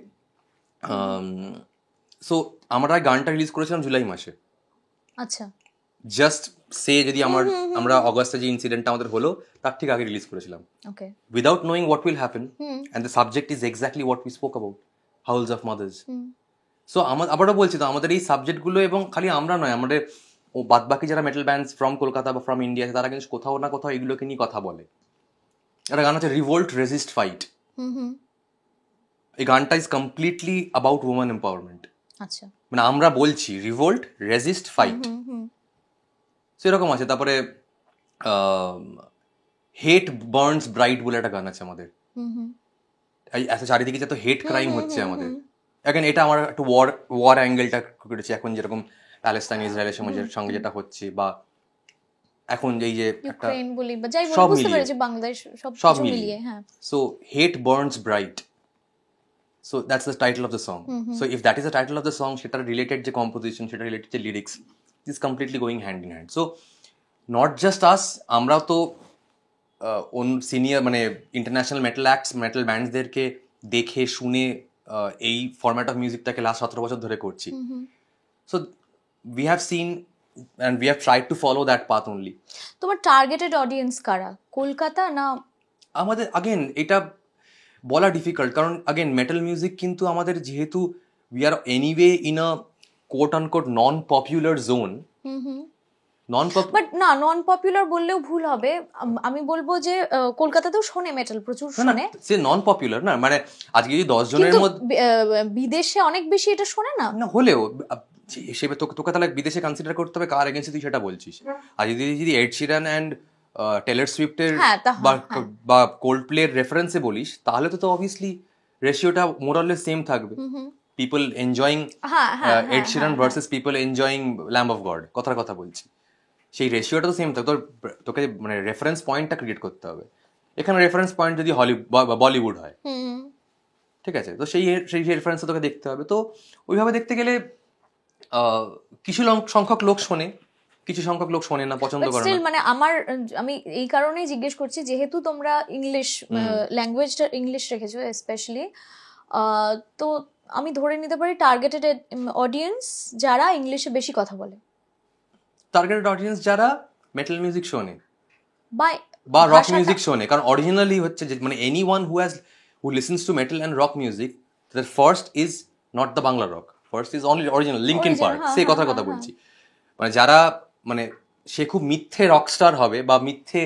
so আমরা গানটা রিলিজ করেছিলাম জুলাই মাসে। আচ্ছা, জাস্ট সে যদি আমরা অগস্টে যে ইনসিডেন্টটা আমাদের হলো তার ঠিক আগে রিলিজ করেছিলাম, okay, without knowing what will happen, and the subject is exactly what we spoke about, howls of mothers. So আবারও বলছি তো, আমাদের এই সাবজেক্টগুলো, এবং খালি আমরা নয়, আমাদের বাদ বাকি যারা মেটাল ব্যান্ডস ফ্রম কলকাতা বা ফ্রম ইন্ডিয়া তারা কিন্তু কোথাও না কোথাও এগুলোকে নিয়ে কথা বলে। একটা গান আছে রিভোল্ট রেজিস্ট ফাইট, এই গানটা is completely about women empowerment. আচ্ছা, মানে আমরা বলছি রিভোল্ট রেজিস্ট ফাইট, সেরকম আছে। তারপরে হেট বার্নস ব্রাইট বলে একটা গান আছে আমাদের, আচ্ছা চারিদিকে যত হেট ক্রাইম হচ্ছে আমাদের, এখন এটা আমার একটু ওয়ার অ্যাঙ্গেলটা করেছি, এখন যেরকম প্যালেস্টাইন ইসরায়েলের সঙ্গে যেটা হচ্ছে, বা এখন এই যে একটা সব মিলিয়ে বাংলাদেশ সব মিলিয়ে, so hate burns bright, so that's the title of the song. So if that is the title of the song, সেটা রিলেটেড যে কম্পোজিশন, সেটা রিলেটেড যে lyrics, is completely going hand in hand. So not just us, আমরাও তো senior মানে international metal acts, metal ব্যান্ডসদেরকে দেখে শুনে এই ফরম্যাট অফ মিউজিকটাকে লাস্ট 17 বছর ধরে করছি। So we have seen and we have tried to follow that path only. তোমার টার্গেটেড অডিয়েন্স কারা, কলকাতা না? আমাদের আগেন এটা বলা ডিফিকাল্ট, কারণ আগেন মেটাল মিউজিক কিন্তু আমাদের যেহেতু we are anyway in a coat unquote non popular zone, non popular বললেও ভুল হবে, আমি বলবো যে কলকাতাতেও শোনে মেটাল, প্রচুর শোনে, সে নন পপুলার না, মানে আজকে যদি 10 জনের মধ্যে বিদেশে অনেক বেশি এটা শোনে না, হলেও হিসেবে তোকে তাহলে বিদেশে কনসিডার করতে হবে কার এগেইনস্টে তুই সেটা বলছিস। আর যদি এড শিরান অ্যান্ড টেলর সুইফটের বা কোল্ড প্লের রেফারেন্সে বলিস, তাহলে তো অবভিয়াসলি রেশিওটা মোর অর লেস সেম থাকবে। People enjoying Ed Sheeran versus people enjoying Lamb of God, কথার কথা বলছি, সেই রেশিওটা তো সেম থাকবে। তোকে মানে রেফারেন্স পয়েন্টটা ক্রিয়েট করতে হবে। এখানে রেফারেন্স পয়েন্ট যদি বলিউড হয়, ঠিক আছে, তো সেই সেই রেফারেন্সে তোকে দেখতে হবে। তো ওইভাবে দেখতে গেলে কিছু সংখ্যক লোক শোনে, কিছু সংখ্যক লোক শোনে না, পছন্দ করে না। মানে আমি এই কারণেই জিজ্ঞেস করছি, যেহেতু তোমরা ইংলিশ ল্যাঙ্গুয়েজটা ইংলিশ রেখেছো স্পেশালি, তো আমি ধরে নিতে পারি টার্গেটেড অডিয়েন্স যারা ইংলিশে বেশি কথা বলে, টার্গেটেড অডিয়েন্স যারা মেটাল মিউজিক শোনে বা রক মিউজিক শোনে। কারণ অরিজিনালি হচ্ছে যে মানে anyone who listens to metal and rock music, that first is not the Bangla rock, first is only original Linkin park. সেই কথা বলছি, মানে যারা মানে সে খুব মিথ্যে রক স্টার হবে বা মিথ্যে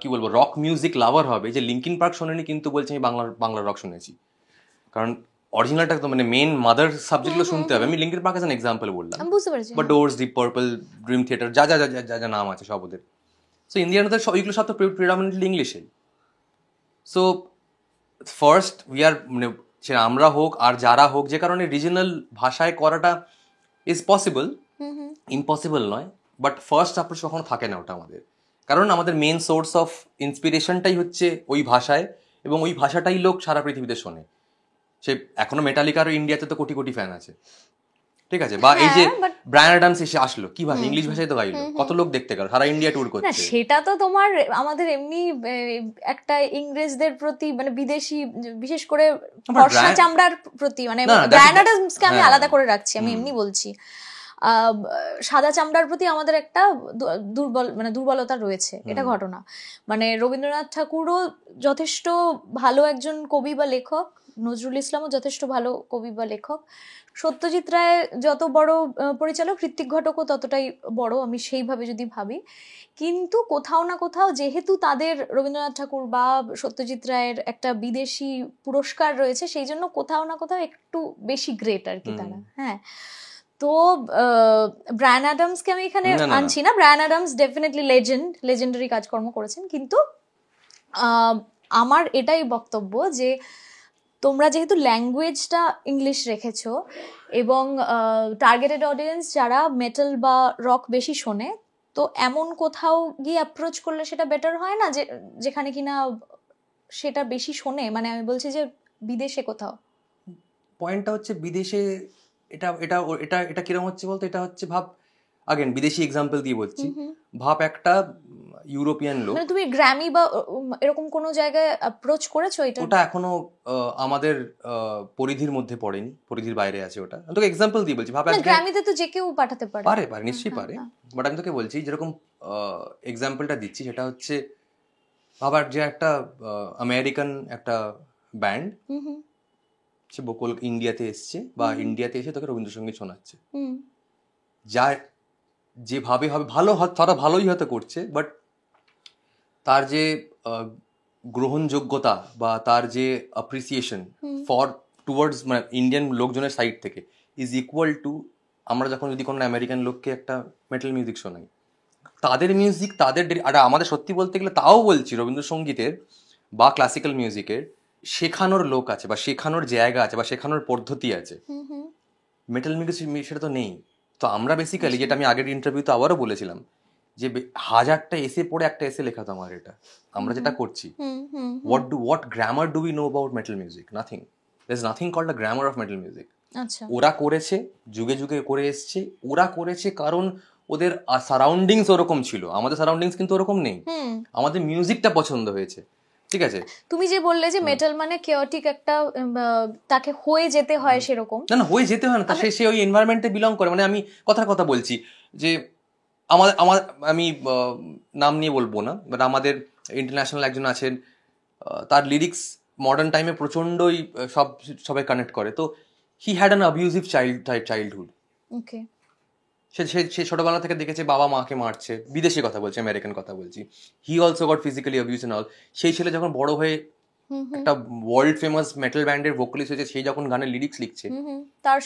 কি বলবো রক মিউজিক লাভার হবে যে লিঙ্কিন পার্ক শোনেনি কিন্তু বলছে আমি বাংলা রক শুনেছি। কারণ অরিজিনালটা তো মানে মেন মাদার সাবজেক্টগুলো শুনতে হবে। আমি Linkin park as an example বললাম, বা doors, deep purple, Dream Theater, যা যা যা যা নাম আছে সব ওদের। সো ইন্ডিয়ানদের এইগুলো সব তো প্রিডমিনেন্টলি ইংলিশে। সো ফার্স্ট উই আর মানে সে আমরা হোক আর যারা হোক, যে কারণে রিজনাল ভাষায় করাটা ইজ পসিবল, ইম্পসিবল নয়, বাট ফার্স্ট অ্যাপ্রোচ কখনো থাকে না ওটা আমাদের। কারণ আমাদের মেন সোর্স অফ ইন্সপিরেশনটাই হচ্ছে ওই ভাষায়, এবং ওই ভাষাটাই লোক সারা পৃথিবীতে শোনে। সে এখনো মেটালিকার ইন্ডিয়াতে তো কোটি কোটি ফ্যান আছে, ঠিক আছে? বা এই যে ব্রায়ান অ্যাডামস এসে আসলো, কি ভাষা, ইংলিশ ভাষায় তো গাইলো, কত লোক দেখতে গেল, সারা ইন্ডিয়া ট্যুর করছে। সেটা তো তোমার আমাদের এমনি একটা ইংরেজদের প্রতি মানে বিদেশি, বিশেষ করে ফর্সা চামড়ার প্রতি, মানে ব্রায়ান অ্যাডামসকে আমি আলাদা করে রাখছি, আমি এমনি বলছি, সাদা চামড়ার প্রতি আমাদের একটা দুর্বলতা রয়েছে, এটা ঘটনা। মানে রবীন্দ্রনাথ ঠাকুরও যথেষ্ট ভালো একজন কবি বা লেখক, নজরুল ইসলামও যথেষ্ট ভালো কবি বা লেখক, সত্যজিৎ রায় যত বড় পরিচালক, ঋত্বিক ঘটকও ততটাই বড়, আমি সেইভাবে যদি ভাবি। কিন্তু কোথাও না কোথাও যেহেতু তাদের রবীন্দ্রনাথ ঠাকুর বা সত্যজিৎ রায়ের একটা বিদেশি পুরস্কার রয়েছে, সেই জন্য কোথাও না কোথাও একটু বেশি গ্রেট আর কি তারা। হ্যাঁ, তো ব্রায়ান অ্যাডামসকে আমি এখানে আনছি না, ব্রায়ান অ্যাডামস ডেফিনেটলি লেজেন্ডারি কাজকর্ম করেছেন, কিন্তু আমার এটাই বক্তব্য যে তোমরা যেহেতু ল্যাঙ্গুয়েজটা ইংলিশ রেখেছো এবং টার্গেটেড অডিয়েন্স যারা মেটাল বা রক বেশি শোনে, তো এমন কোথাও গিয়ে অ্যাপ্রোচ করলে সেটা বেটার হয় না, যেখানে কিনা সেটা বেশি শোনে? মানে আমি বলছি যে বিদেশে কোথাও। পয়েন্টটা হচ্ছে বিদেশে এটা এটা এটা এটা কিরকম হচ্ছে বলতো, এটা হচ্ছে ভাব আগেন বিদেশি এক্সাম্পল দিয়ে বলছি, ভাব একটা ইউরোপিয়ান লোক, মানে তুমি গ্র্যামি বা এরকম কোনো জায়গায় অ্যাপ্রোচ করেছো? ওটা এখনো আমাদের পরিধির মধ্যে পড়েনি, পরিধির বাইরে আছে ওটা। আমি তোকে এক্সাম্পল দিয়ে বলছি, ভাব গ্র্যামিতে তো যে কেউ পাঠাতে পারে, নিশ্চয়ই পারে, বাট আমি তোকে বলছি যেরকম এক্সাম্পলটা দিচ্ছি সেটা হচ্ছে ভাবার যে একটা আমেরিকান একটা ব্যান্ড, সে বকুল ইন্ডিয়াতে এসছে বা ইন্ডিয়াতে এসে তোকে রবীন্দ্রসঙ্গীত শোনাচ্ছে, যা যেভাবে হবে ভালো, তারা ভালোই হয়তো করছে, বাট তার যে গ্রহণযোগ্যতা বা তার যে অ্যাপ্রিসিয়েশন টুয়ার্ডস মানে ইন্ডিয়ান লোকজনের সাইড থেকে ইজ ইকুয়াল টু আমরা যখন যদি কোনো আমেরিকান লোককে একটা মেটাল মিউজিক শোনাই, তাদের মিউজিক তাদের আর আমাদের সত্যি বলতে গেলে তাও বলছি রবীন্দ্রসঙ্গীতের বা ক্লাসিক্যাল মিউজিকের শেখানোর লোক আছে বা শেখানোর জায়গা আছে বা শেখানোর পদ্ধতি আছে, মেটাল মিউজিক সেটা তো নেই। তো আমরা বেসিক্যালি, যেটা আমি আগের ইন্টারভিউতে আবারও বলেছিলাম, যে 1000টা এসে পড়ে একটা এসে লেখা তো আমার এটা, আমরা যেটা করছি, what grammar do we know about metal music? Nothing. There's nothing called a grammar of metal music. ওরা করেছে, যুগে যুগে করে এসছে, ওরা করেছে কারণ ওদের সারাউন্ডিংস ওরকম ছিল, আমাদের সারাউন্ডিংস কিন্তু ওরকম নেই, আমাদের মিউজিকটা পছন্দ হয়েছে, ঠিক আছে? তুমি যে বললে যে মেটাল মানে কেওটিক একটা, তাকে হয়ে যেতে হয় সেরকম না, হয়ে যেতে হয় না, তা সে ওই এনভায়রনমেন্টে বিলং করে। মানে আমি কথা বলছি যে আমি নাম নিয়ে বলবো না, বাট আমাদের ইন্টারন্যাশনাল একজন আছেন, তার লিরিক্স মডার্ন টাইমে প্রচণ্ডই সবাই কানেক্ট করে। তো he had an abusive childhood. Okay, সে ছোটবেলা থেকে দেখেছে বাবা মাকে মারছে, বিদেশি কথা বলছি, আমেরিকান কথা বলছি। He also got physically abuse and all. সেই ছেলে যখন বড় হয়ে একটা ওয়ার্ল্ড ফেমাস মেটাল ব্যান্ডের ভোকালিস্ট হয়েছে, সেই যখন গানের লিরিক্স লিখছে,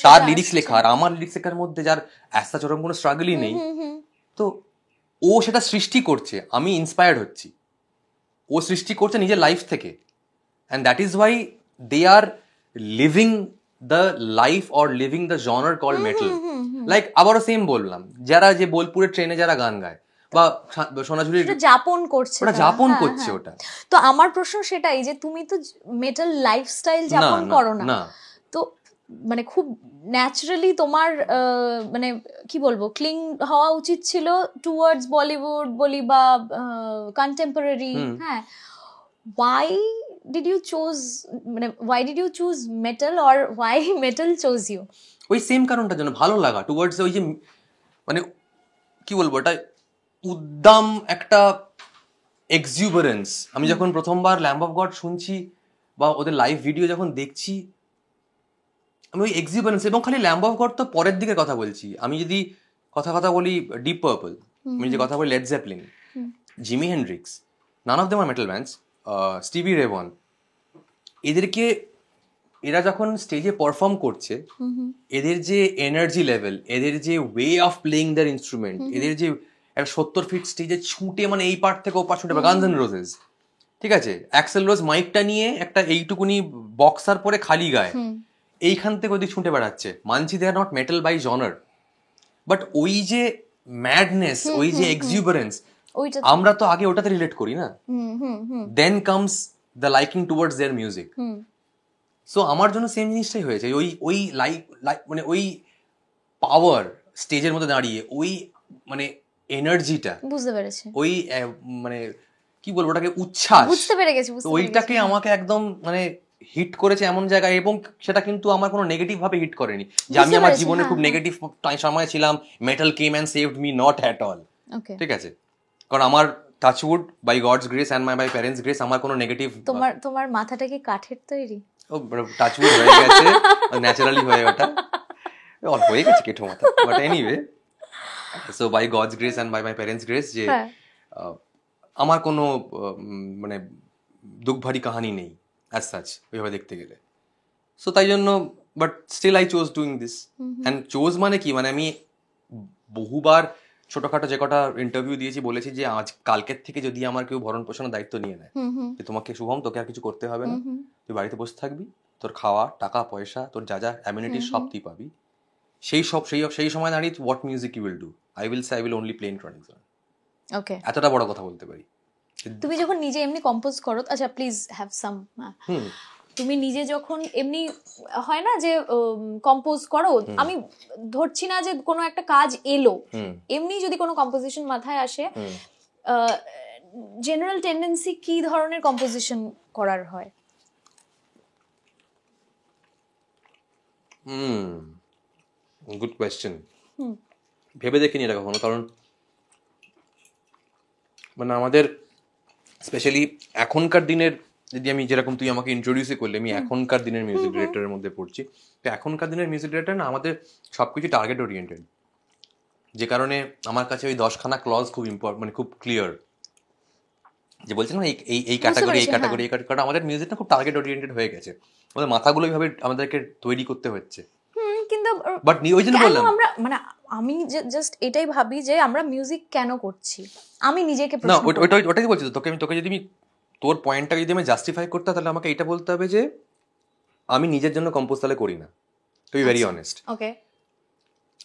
তার লিরিক্স লেখা আর আমার লিরিক্স লেখার মধ্যে যার অ্যাস্তা চরম কোনো স্ট্রাগলই নেই, তো ও সেটা সৃষ্টি করছে, আমি ইন্সপায়ার্ড হচ্ছি। ও সৃষ্টি করছে নিজের লাইফ থেকে, and that is why they are living the life or living the genre called metal. Like আবারও সেম বললাম, যারা যে বোলপুরের ট্রেনে যারা গান গায়, বা সোনাঝুরি যাপন করছে, ওটা যাপন করছে ওটা। তো আমার প্রশ্ন সেটাই যে তুমি তো মেটাল লাইফস্টাইল যাপন করো না, তো মানে খুব ন্যাচারালি তোমার মানে কি বলবো ক্লিং হওয়া উচিত ছিল টুয়ার্ডস বলিউড বলি বা কন্টেম্পোরারি। হ্যাঁ, why did you choose metal or why metal chose you? ওই সেম কারণটার জন্য, ভালো লাগা টুয়ার্ডস ওই যে মানে কি বলবো ওটা উদ্দাম একটা এক্সিউবারেন্স। আমি যখন প্রথমবার ল্যাম্ব অফ গড শুনছি বা ওদের লাইভ ভিডিও যখন দেখছি, আমি ওই এক্সিউবারেন্স, এবং খালি ল্যাম্ব অফ গড তো পরের দিকে কথা বলছি, আমি যদি কথা বলি ডিপ পার্পল, আমি যে কথা বলি Led Zeppelin, Jimi Hendrix, none of them are metal bands, Stevie Ray Wonder, এরা যখন স্টেজে পারফর্ম করছে, এদের যে এনার্জি লেভেল, এদের যে way of playing their instrument, এদের যে একটা 70 ফিট স্টেজে ছুটে মানে এই পার্ট থেকে ও পার্ট ছুটে, গানস এন্ড রোজেস, ঠিক আছে, অ্যাক্সেল রোজ মাইকটা নিয়ে একটা এইটুকুনি বক্সার পরে খালি গায়ে এইখান থেকে ওদিক ছুটে বেড়াচ্ছে। মানছি they are not metal by genre, but ওই যে ম্যাডনেস, ওই যে এক্সিউবারেন্স, আমরা তো আগে ওটাতে রিলেট করি না। Then comes the liking towards their music. So আমার জন্য সেম জিনিসটাই হয়েছে, ওই মানে ওই পাওয়ার স্টেজের মধ্যে দাঁড়িয়ে, ওই মানে এনার্জিটা বুঝতে পেরেছি, ওই মানে কি বলবো ওটাকে উচ্ছ্বাস, বুঝতে পেরে গেছি, ওইটাকে আমাকে একদম মানে হিট করেছে এমন জায়গায়, এবং সেটা কিন্তু আমার কোনো নেগেটিভ ভাবে হিট করেনি যে আমি আমার জীবনে খুব নেগেটিভ সময় ছিলাম, metal came and saved me, not at all. ঠিক আছে, কারণ আমার touch wood by God's grace and my parents grace আমার কোনো নেগেটিভ। তোমার মাথাটা কি কাঠের তৈরি? ও টাচউড হয়ে গেছে, ন্যাচারালি হয়ে ওঠা হয়ে গেছে কেটো মাথা, but anyway, so by God's grace and by my parents grace যে আমার কোনো মানে দুঃখ ভারী কাহানি নেই অ্যাজ সাচ ওইভাবে দেখতে গেলে। সো তাই জন্য, but still I chose doing this. And chose মানে কি, মানে আমি বহুবার ছোটখাটো যে কটা ইন্টারভিউ দিয়েছি বলেছি যে আজ কালকের থেকে যদি আমার কেউ ভরণ পোষণের দায়িত্ব নিয়ে নেয়, যে তোমাকে শুভম তোকে আর কিছু করতে হবে না, তুই বাড়িতে বসে থাকবি, তোর খাওয়া টাকা পয়সা তোর যা যা অ্যামিনিটিস সব তুই পাবি, সেই সময় দাঁড়িয়ে what music you will do, I will say I will only play in chronic zone. Okay, এতটা বড় কথা বলতে পারি। তুমি যখন নিজে এমনি কম্পোজ করো, আচ্ছা প্লিজ হ্যাভ সাম, তুমি নিজে যখন এমনি হয় না যে কম্পোজ করো, আমি ধরছি না যে কোনো একটা কাজ এলো, এমনি যদি কোনো কম্পোজিশন মাথায় আসে, জেনারেল টেন্ডেন্সি কি ধরনের কম্পোজিশন করার হয়? গুড কোয়েশ্চেন, ভেবে দেখিনি এটা কখনো, কারণ মানে আমাদের স্পেশালি এখনকার দিনের, যদি আমি যেরকম তুই আমাকে ইন্ট্রোডিউসই করলি, আমি এখনকার দিনের মিউজিক ডিরেক্টরের মধ্যে পড়ছি, তো এখনকার দিনের মিউজিক ডিরেক্টর না আমাদের সবকিছু টার্গেট ওরিয়েন্টেড, যে কারণে আমার কাছে ওই 10খানা ক্লজ খুব ইম্পর্টেন্ট, মানে খুব ক্লিয়ার, যে বলছে না এই ক্যাটাগরি এই ক্যাটাগরি এই ক্যাটাগরি, আমাদের মিউজিকটা খুব টার্গেট ওরিয়েন্টেড হয়ে গেছে, আমাদের মাথাগুলো এইভাবে আমাদেরকে তৈরি করতে হচ্ছে। কিন্তু বাট ওই জন্য বললাম আমরা, মানে আমি জাস্ট এটাই ভাবি যে আমরা মিউজিক কেন করছি, আমি নিজেকে না ওটাই বলছি, তোকে যদি আমি তোর পয়েন্টটাকে যদি আমি জাস্টিফাই করতে, তাহলে আমাকে এটা বলতে হবে যে আমি নিজের জন্য কম্পোজ তাহলে করি না, টু বি ভেরি অনেস্ট। ওকে,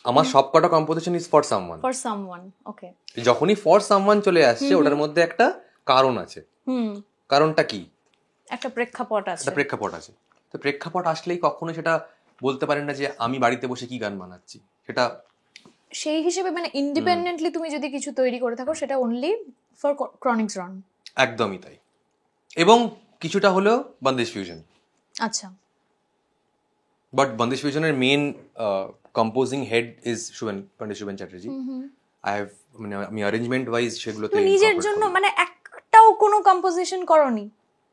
আমার সবকটা কম্পোজিশন ইজ ফর সামওয়ান। ওকে, যখনই ফর সামওয়ান চলে আসছে, ওটার মধ্যে একটা কারণ আছে। কারণটা কি? একটা প্রেক্ষাপট আছে। তো প্রেক্ষাপট আসলেই কখনো সেটা বলতে পারেন না যে আমি বাড়িতে বসে কি গান বানাচ্ছি, সেটা সেই হিসেবে মানে ইন্ডিপেন্ডেন্টলি তুমি যদি কিছু তৈরি করে থাকো, সেটা অনলি ফর ক্রনিক জোন। একদমই তাই, এবং কিছুটা হলেও বন্দিশ ফিউশন। আচ্ছা, বাট বন্দিশ ফিউশনের main composing head is Pandit Shuven Chatterjee. I have, মানে আমি অ্যারেঞ্জমেন্ট ওয়াইজ সেগুলোতে নিজের জন্য মানে একটাও কোনো কম্পোজিশন করোনি?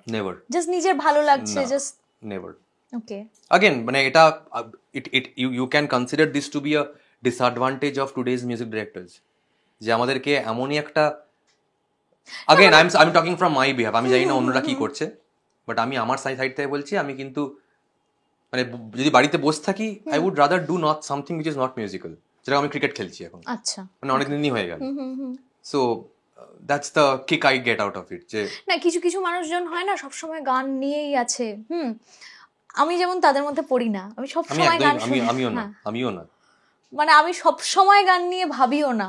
নেভার, জাস্ট নিজের ভালো লাগছে, জাস্ট নেভার। ওকে, अगेन মানে এটা you can consider this to be a disadvantage of today's music directors, যে আমাদেরকে এমনই একটা, again I'm talking from my behalf, আমি জানি না অন্যরা কি করছে, বাট আমি আমার সাইড থেকে বলছি, আমি কিন্তু মানে যদি বাড়িতে বসে থাকি, I would rather do not something which is not musical, যেরকম আমি ক্রিকেট খেলছি এখন, আচ্ছা, মানে অনেক দিনই হয়ে গেল, so that's the kick I get out of it। যে না কিছু মানুষজন হয় না সব সময় গান নিয়েই আছে, আমি যেমন তাদের মধ্যে পড়ি না, আমি সব সময় গান শুনি, আমিও না, মানে আমি সব সময় গান নিয়ে ভাবিও না,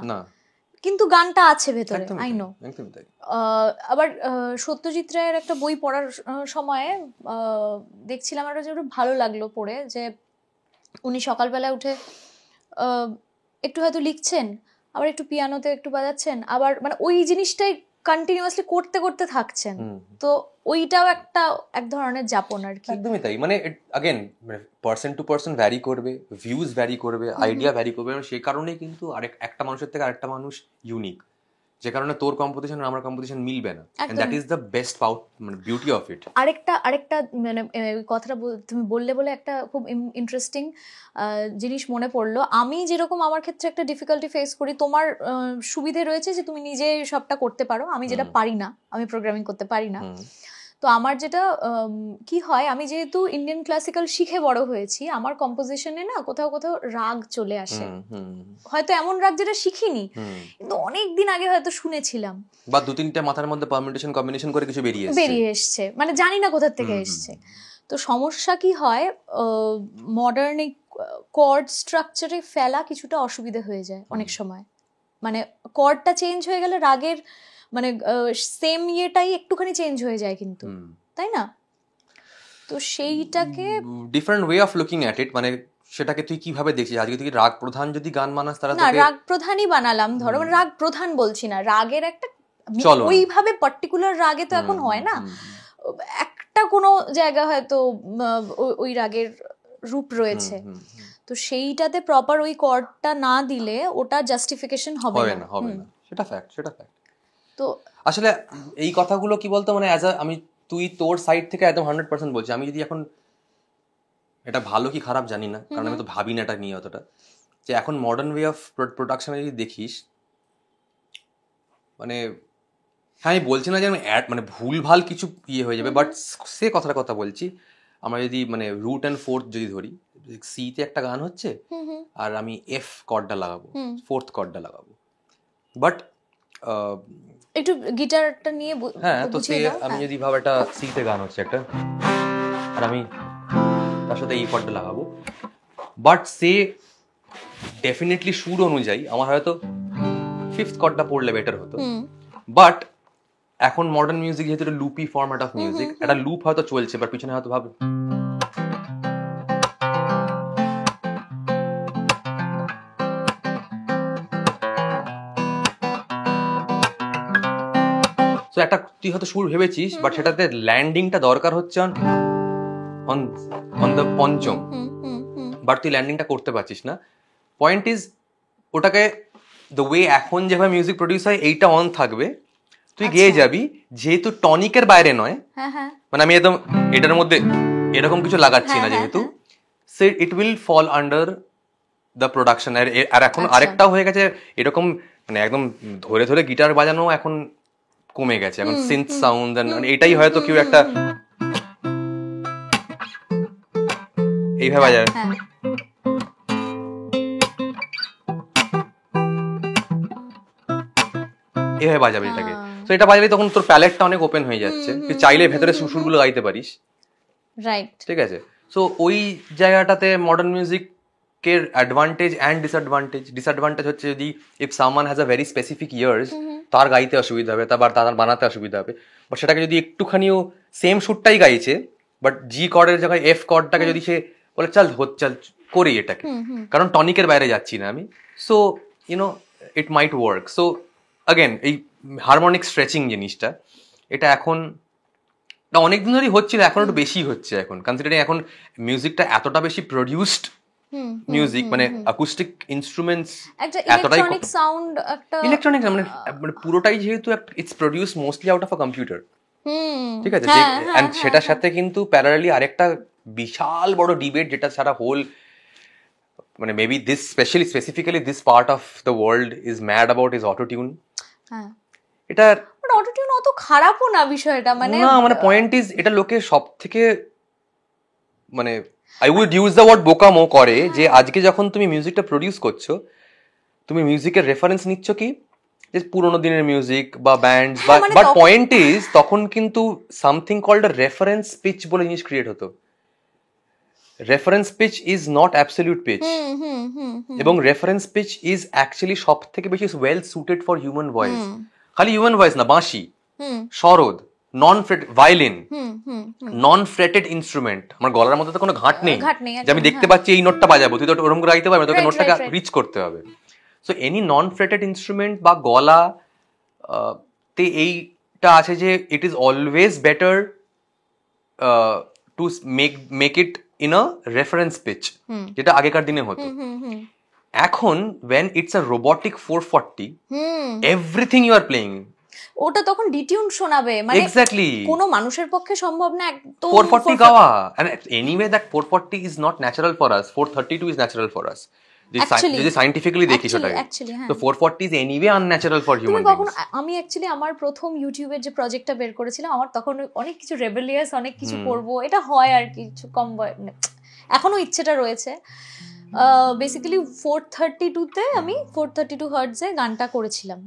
কিন্তু গানটা আছে ভেতরে, একদমই আই তাই, নো। একদমই তাই। আবার সত্যজিৎ রায়ের একটা বই পড়ার সময়ে দেখছিলাম, একটা যে ভালো লাগলো পড়ে, যে উনি সকালবেলা উঠে একটু হয়তো লিখছেন, আবার একটু পিয়ানোতে একটু বাজাচ্ছেন, আবার মানে ওই জিনিসটাই কন্টিনিউয়াসলি করতে করতে থাকছেন। তো ওইটাও এক ধরনের যাপন আর কি। একদমই তাই, মানে again person to person vary করবে, ভিউজ ভ্যারি করবে, আইডিয়া ভ্যারি করবে, সেই কারণেই কিন্তু একটা মানুষের থেকে আরেকটা মানুষ ইউনিক, যে কারণে তোর কম্পোজিশন আর আমার কম্পোজিশন মিলবে না, and that is the best মানে বিউটি অফ ইট। আরেকটা মানে কথাটা তুমি বললে বলে একটা খুব ইন্টারেস্টিং জিনিস মনে পড়লো। আমি যেরকম আমার ক্ষেত্রে একটা ডিফিকাল্টি ফেস করি, তোমার সুবিধে রয়েছে যে তুমি নিজে সবটা করতে পারো, আমি যেটা পারি না, আমি প্রোগ্রামিং করতে পারি না। তো আমার যেটা কি হয়, আমি যেহেতু ইন্ডিয়ান ক্লাসিক্যাল শিখে বড় হয়েছি, আমার কম্পোজিশনে না কোথাও কোথাও রাগ চলে আসে, হয়তো এমন রাগ যেটা শিখিনি কিন্তু অনেক দিন আগে হয়তো শুনেছিলাম, বা দু তিনটা মাথার মধ্যে পারমিউটেশন কম্বিনেশন করে কিছু বেরিয়ে এসেছে, মানে জানি না কোথা থেকে এসেছে। তো সমস্যা কি হয়, মডার্ন কর্ড স্ট্রাকচারে ফেলা কিছুটা অসুবিধা হয়ে যায় অনেক সময়, মানে কর্ডটা চেঞ্জ হয়ে গেলে রাগের মানে সেম ইয়েটাই একটুখানি চেঞ্জ হয়ে যায় কিন্তু, তাই না? তো সেইটাকে different way of looking at it, মানে সেটাকে তুই কিভাবে দেখছিস? আজকে তুই রাগ প্রধান যদি গান বানাস তারা না, রাগ প্রধানই বানালাম ধরো, মানে রাগ প্রধান বলছি না, রাগের একটা ওইভাবে পার্টিকুলার রাগে তো এখন হয় না, একটা কোনো জায়গা হয়তো ওই রাগের রূপ রয়েছে, তো সেইটাতে প্রপার ওই কর্ডটা না দিলে ওটা জাস্টিফিকেশন হবে না, সেটা ফ্যাক্ট। তো আসলে এই কথাগুলো কি বলতো, মানে আমি তুই তোর সাইড থেকে একদম 100% বলছি, আমি যদি এখন এটা ভালো কি খারাপ জানি না, কারণ আমি তো ভাবি না এটা নিয়ে অতটা, যে এখন মডার্ন ওয়ে অফ প্রোডাকশনে যদি দেখিস, মানে হ্যাঁ আমি বলছি না যে আমি মানে ভুলভাল কিছু ইয়ে হয়ে যাবে, বাট সে কথা বলছি, আমরা যদি মানে রুট অ্যান্ড ফোর্থ যদি ধরি, সি তে একটা গান হচ্ছে আর আমি এফ কর্ডটা লাগাবো, ফোর্থ কর্ডটা লাগাবো, বাট একটু গিটারটা নিয়ে হ্যাঁ, তো সে আমি যদি ভাব একটা সি তে গান হচ্ছে একটা, আর আমি তার সাথে এই কর্ডটা লাগাবো, বাট সে ডেফিনেটলি সুর অনুযায়ী আমার হয়তো ফিফথ কর্ডটা পড়লে বেটার হতো, বাট এখন মডার্ন মিউজিক যেহেতু একটা লুপি ফরম্যাট অফ মিউজিক, একটা লুপ হয়তো চলছে, বাট পিছনে হয়তো ভাব একটা তুই হয়তো সুর ভেবেছিস, বাট সেটাতে ল্যান্ডিংটা দরকার হচ্ছে অন দ্য পঞ্চম, বাট তুই ল্যান্ডিংটা করতে পারছিস না। পয়েন্ট ইজ, ওটাকে দ্য ওয়ে এখন যেভাবে মিউজিক প্রডিউস হয় এইটা অন থাকবে, তুই গেয়ে যাবি, যেহেতু টনিকের বাইরে নয়, মানে আমি একদম এটার মধ্যে এরকম কিছু লাগাচ্ছি না, যেহেতু সে it will fall under the production. আর এখন আরেকটাও হয়ে গেছে এরকম, মানে একদম ধরে ধরে গিটার বাজানো এখন কমে গেছে, এখন সিন্থ সাউন্ড, এটাই হয়তো কেউ একটা এইভাবে বাজায়, এভাবে বাজাবে এটাকে, তো এটা বাজালে তখন তোর প্যালেটটা অনেক ওপেন হয়ে যাচ্ছে, তুই চাইলে ভেতরে সুরগুলো গাইতে পারিস, রাইট? ঠিক আছে, সো ওই জায়গাটাতে মডার্ন মিউজিকের অ্যাডভান্টেজ অ্যান্ড ডিসঅ্যাডভান্টেজ হচ্ছে, যদি if someone has a very specific years, তার গাইতে অসুবিধা হবে, তার বানাতে অসুবিধা হবে, বাট সেটাকে যদি একটুখানিও সেম সুরটাই গাইছে, বাট জি কর্ডের জায়গায় এফ কর্ডটাকে যদি সে বলে চল করি এটাকে, কারণ টনিকের বাইরে যাচ্ছি না আমি, so you know it might work. So again এই হারমোনিক স্ট্রেচিং জিনিসটা, এটা এখন অনেকদিন ধরেই হচ্ছিল, এখন একটু বেশি হচ্ছে এখন, কনসিডারিং এখন মিউজিকটা এতটা বেশি প্রডিউসড মিউজিক, মানে অ্যাকুস্টিক ইনস্ট্রুমেন্টস এতটাই ইলেকট্রনিক, মানে পুরোটাই যেহেতু it's produced mostly out of a computer, ঠিক আছে, এন্ড সেটার সাথে কিন্তু প্যারালালি আরেকটা বিশাল বড় ডিবেট, যেটা সারা হোল, মানে maybe this specifically this part of the world is mad about is autotune. এটা অটোটিউন অত খারাপও না বিষয়টা, মানে না, মানে পয়েন্ট ইজ, এটা লোকে সব থেকে মানে I would use the word বোকামো করে, যে আজকে যখন তুমি মিউজিকটা প্রডিউস করছো, তুমি মিউজিকের রেফারেন্স নিচ্ছ কি, যে পুরোনো দিনের মিউজিক বা ব্যান্ড, বাট পয়েন্ট ইজ তখন কিন্তু something called a reference pitch বলে জিনিস ক্রিয়েট হতো, reference pitch is not absolute pitch, এবং রেফারেন্স পিচ ইজ অ্যাকচুয়ালি সব থেকে বেশি well suited for human voice. খালি হিউম্যান ভয়েস না, বাঁশি, sarod, non fret violin, non fretted instrument. আমার গলার মধ্যে তো কোনো ঘাট নেই যে আমি দেখতে পাচ্ছি এই নোটটা বাজাবো, তুই তো ওরকম করে গাইতে পারবি, তোকে নোটটাকে রিচ করতে হবে। So any non fretted instrument বা গলা তে এইটা আছে যে it is always better to make it in a reference pitch, যেটা আগেকার দিনে হতো। এখন when it's a robotic 440 everything you are playing, ওটা তখন ডিটিউন শোনাবে, মানে এক্স্যাক্টলি কোনো মানুষের পক্ষে সম্ভব না একদম 440 গাওয়া। and anyway that 440 is not natural for us, 432 is natural for us যদি সায়েন্টিফিক্যালি দেখি সেটাকে। তো 440 is anyway unnatural for human beings। আমি অ্যাকচুয়ালি আমার প্রথম ইউটিউবের যে প্রজেক্টটা বের করেছিলাম, আমার তখন অনেক কিছু রেবেলিয়াস, অনেক কিছু করব এটা হয় আর কিছু কম এখনো ইচ্ছেটা রয়েছে। বেসিক্যালি 432-তে আমি 432 হার্টজে গানটা করেছিলাম,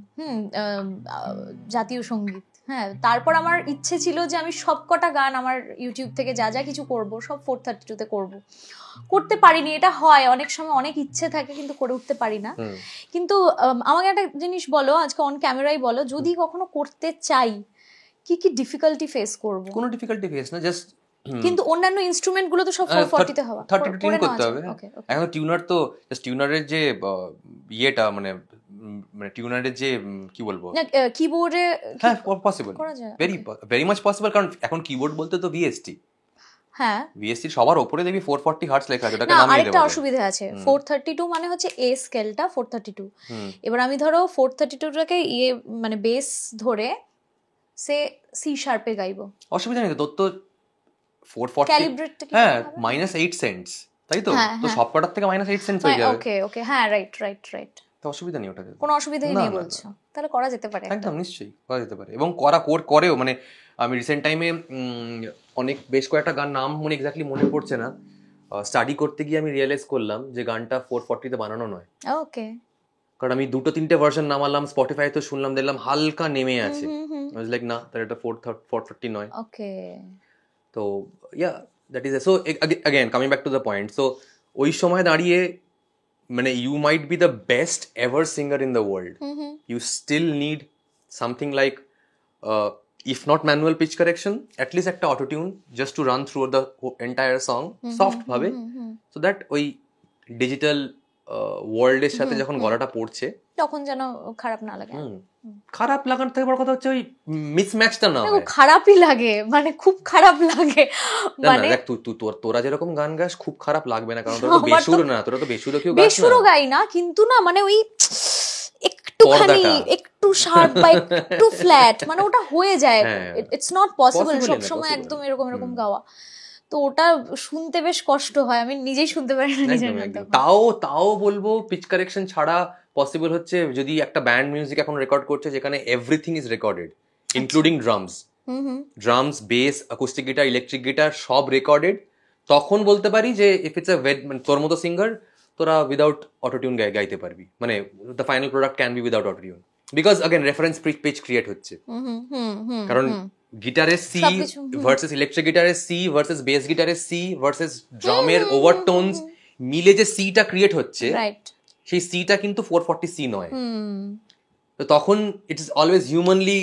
জাতীয় সঙ্গীত। হ্যাঁ, তারপর আমার ইচ্ছে ছিল যে আমি সবকটা গান আমার ইউটিউব থেকে যা যা কিছু করব সব 432-তে করব। করতে পারিনি, এটা হয় অনেক সময়, অনেক ইচ্ছে থাকে কিন্তু করে উঠতে পারি না। কিন্তু আমাকে একটা জিনিস বলো, আজকে অন ক্যামেরাই বলো, যদি কখনো করতে চাই কি কি ডিফিকাল্টি ফেস করব? কোনো ডিফিকাল্টি ফেস না, জাস্ট কিন্তু অন্যান্য ইনস্ট্রুমেন্ট গুলো তো সব 440 তে হওয়া 32 টিউন করতে হবে। এখন টিউনার তো জাস্ট টিউনারের যে ইয়েটা মানে টিউনারের যে কি বলবো, কিবোর্ডে হ্যাঁ পসিবল, ভেরি মাচ পসিবল। কারণ এখন কিবোর্ড বলতে তো ভিএসটি, হ্যাঁ ভিএসটি সবার উপরে দেখবি 440 হার্টজ লেখা আছে, ওটাকে নামিয়ে দেব। আরেকটা অসুবিধা আছে, 432 মানে হচ্ছে এ স্কেলটা 432। এবার আমি ধরো 432টাকে মানে বেস ধরে সে সি শার্পে গাইবো, অসুবিধা নেই তো। তোর তো 440 হ্যাঁ -8 সেন্টস, তাই তো? তো সবকটার থেকে -8 সেন্টস হয়ে যাবে। ওকে হ্যাঁ, রাইট। তো অসুবিধা নেই, ওটাতে কোনো অসুবিধাই নেই বলছো, তাহলে করা যেতে পারে। একদম নিশ্চয়ই করা যেতে পারে, এবং করেও। মানে আমি রিসেন্ট টাইমে বেশ কয়েকটা গান, নাম এক্স্যাক্টলি মনে পড়ছে না, স্টাডি করতে গিয়ে আমি রিয়েলাইজ করলাম যে গানটা 440-তে বানানো নয়। ওকে, কারণ আমি 2-3টে ভার্সন নামালাম, স্পটিফাই তো শুনলাম, দেখলাম হালকা নেমে আছে। আই ওয়াজ লাইক না, তাহলে এটা 440 নয়। ওকে, তো yeah that is so again coming back to the point. So ওই সময় দাঁড়িয়ে মানে you might be the best ever singer in the world, you still need something like if not manual pitch correction, at least একটা auto tune just to run through the entire song soft ভাবে, so that ওই digital world এর সাথে যখন গলাটা পড়ছে তখন যেন খারাপ না লাগে। খারাপ লাগার থেকে বড় কথা হচ্ছে ওই মিসম্যাচটা না হয়। খারাপই লাগে, মানে খুব খারাপ লাগে। মানে দেখ তোরা যেরকম গান গাস খুব খারাপ লাগবে না, কারণ তোরা তো বেসুর না, তোরা তো বেসুরও কেউ গাস না। বেসুরও গাই না, কিন্তু না মানে ওই একটুখানি একটু শার্প বা একটু ফ্ল্যাট, মানে ওটা হয়ে যায়। ইটস নট পসিবল সব সময় একদম এরকম গাওয়া। তো ওটা শুনতে বেশ কষ্ট হয়, আমি নিজেই শুনতে পারি না নিজের মধ্যে। তাও বলবো পিচ কারেকশন ছাড়া পসিবল হচ্ছে যদি একটা ব্যান্ড মিউজিক এখন রেকর্ড করছে যেখানে everything is recorded including drums, base, acoustic guitar, electric guitar সব রেকর্ডেড, তখন বলতে পারি যে ইফ ইটস তোর মতো সিঙ্গার তোরা উইদাউট অটোটিউন গাইতে পারবি, মানে the final product can be without autotune, because again reference pitch create হচ্ছে। কারণ গিটারের সি ভার্সেস ইলেকট্রিক গিটারের সি ভার্সেস বেস গিটারের সি ভার্সেস ড্রামের ওভারটোনস মিলে যে সিটা ক্রিয়েট হচ্ছে, সেই সিটা কিন্তু 440 সি নয়। তো তখন ইট is always humanly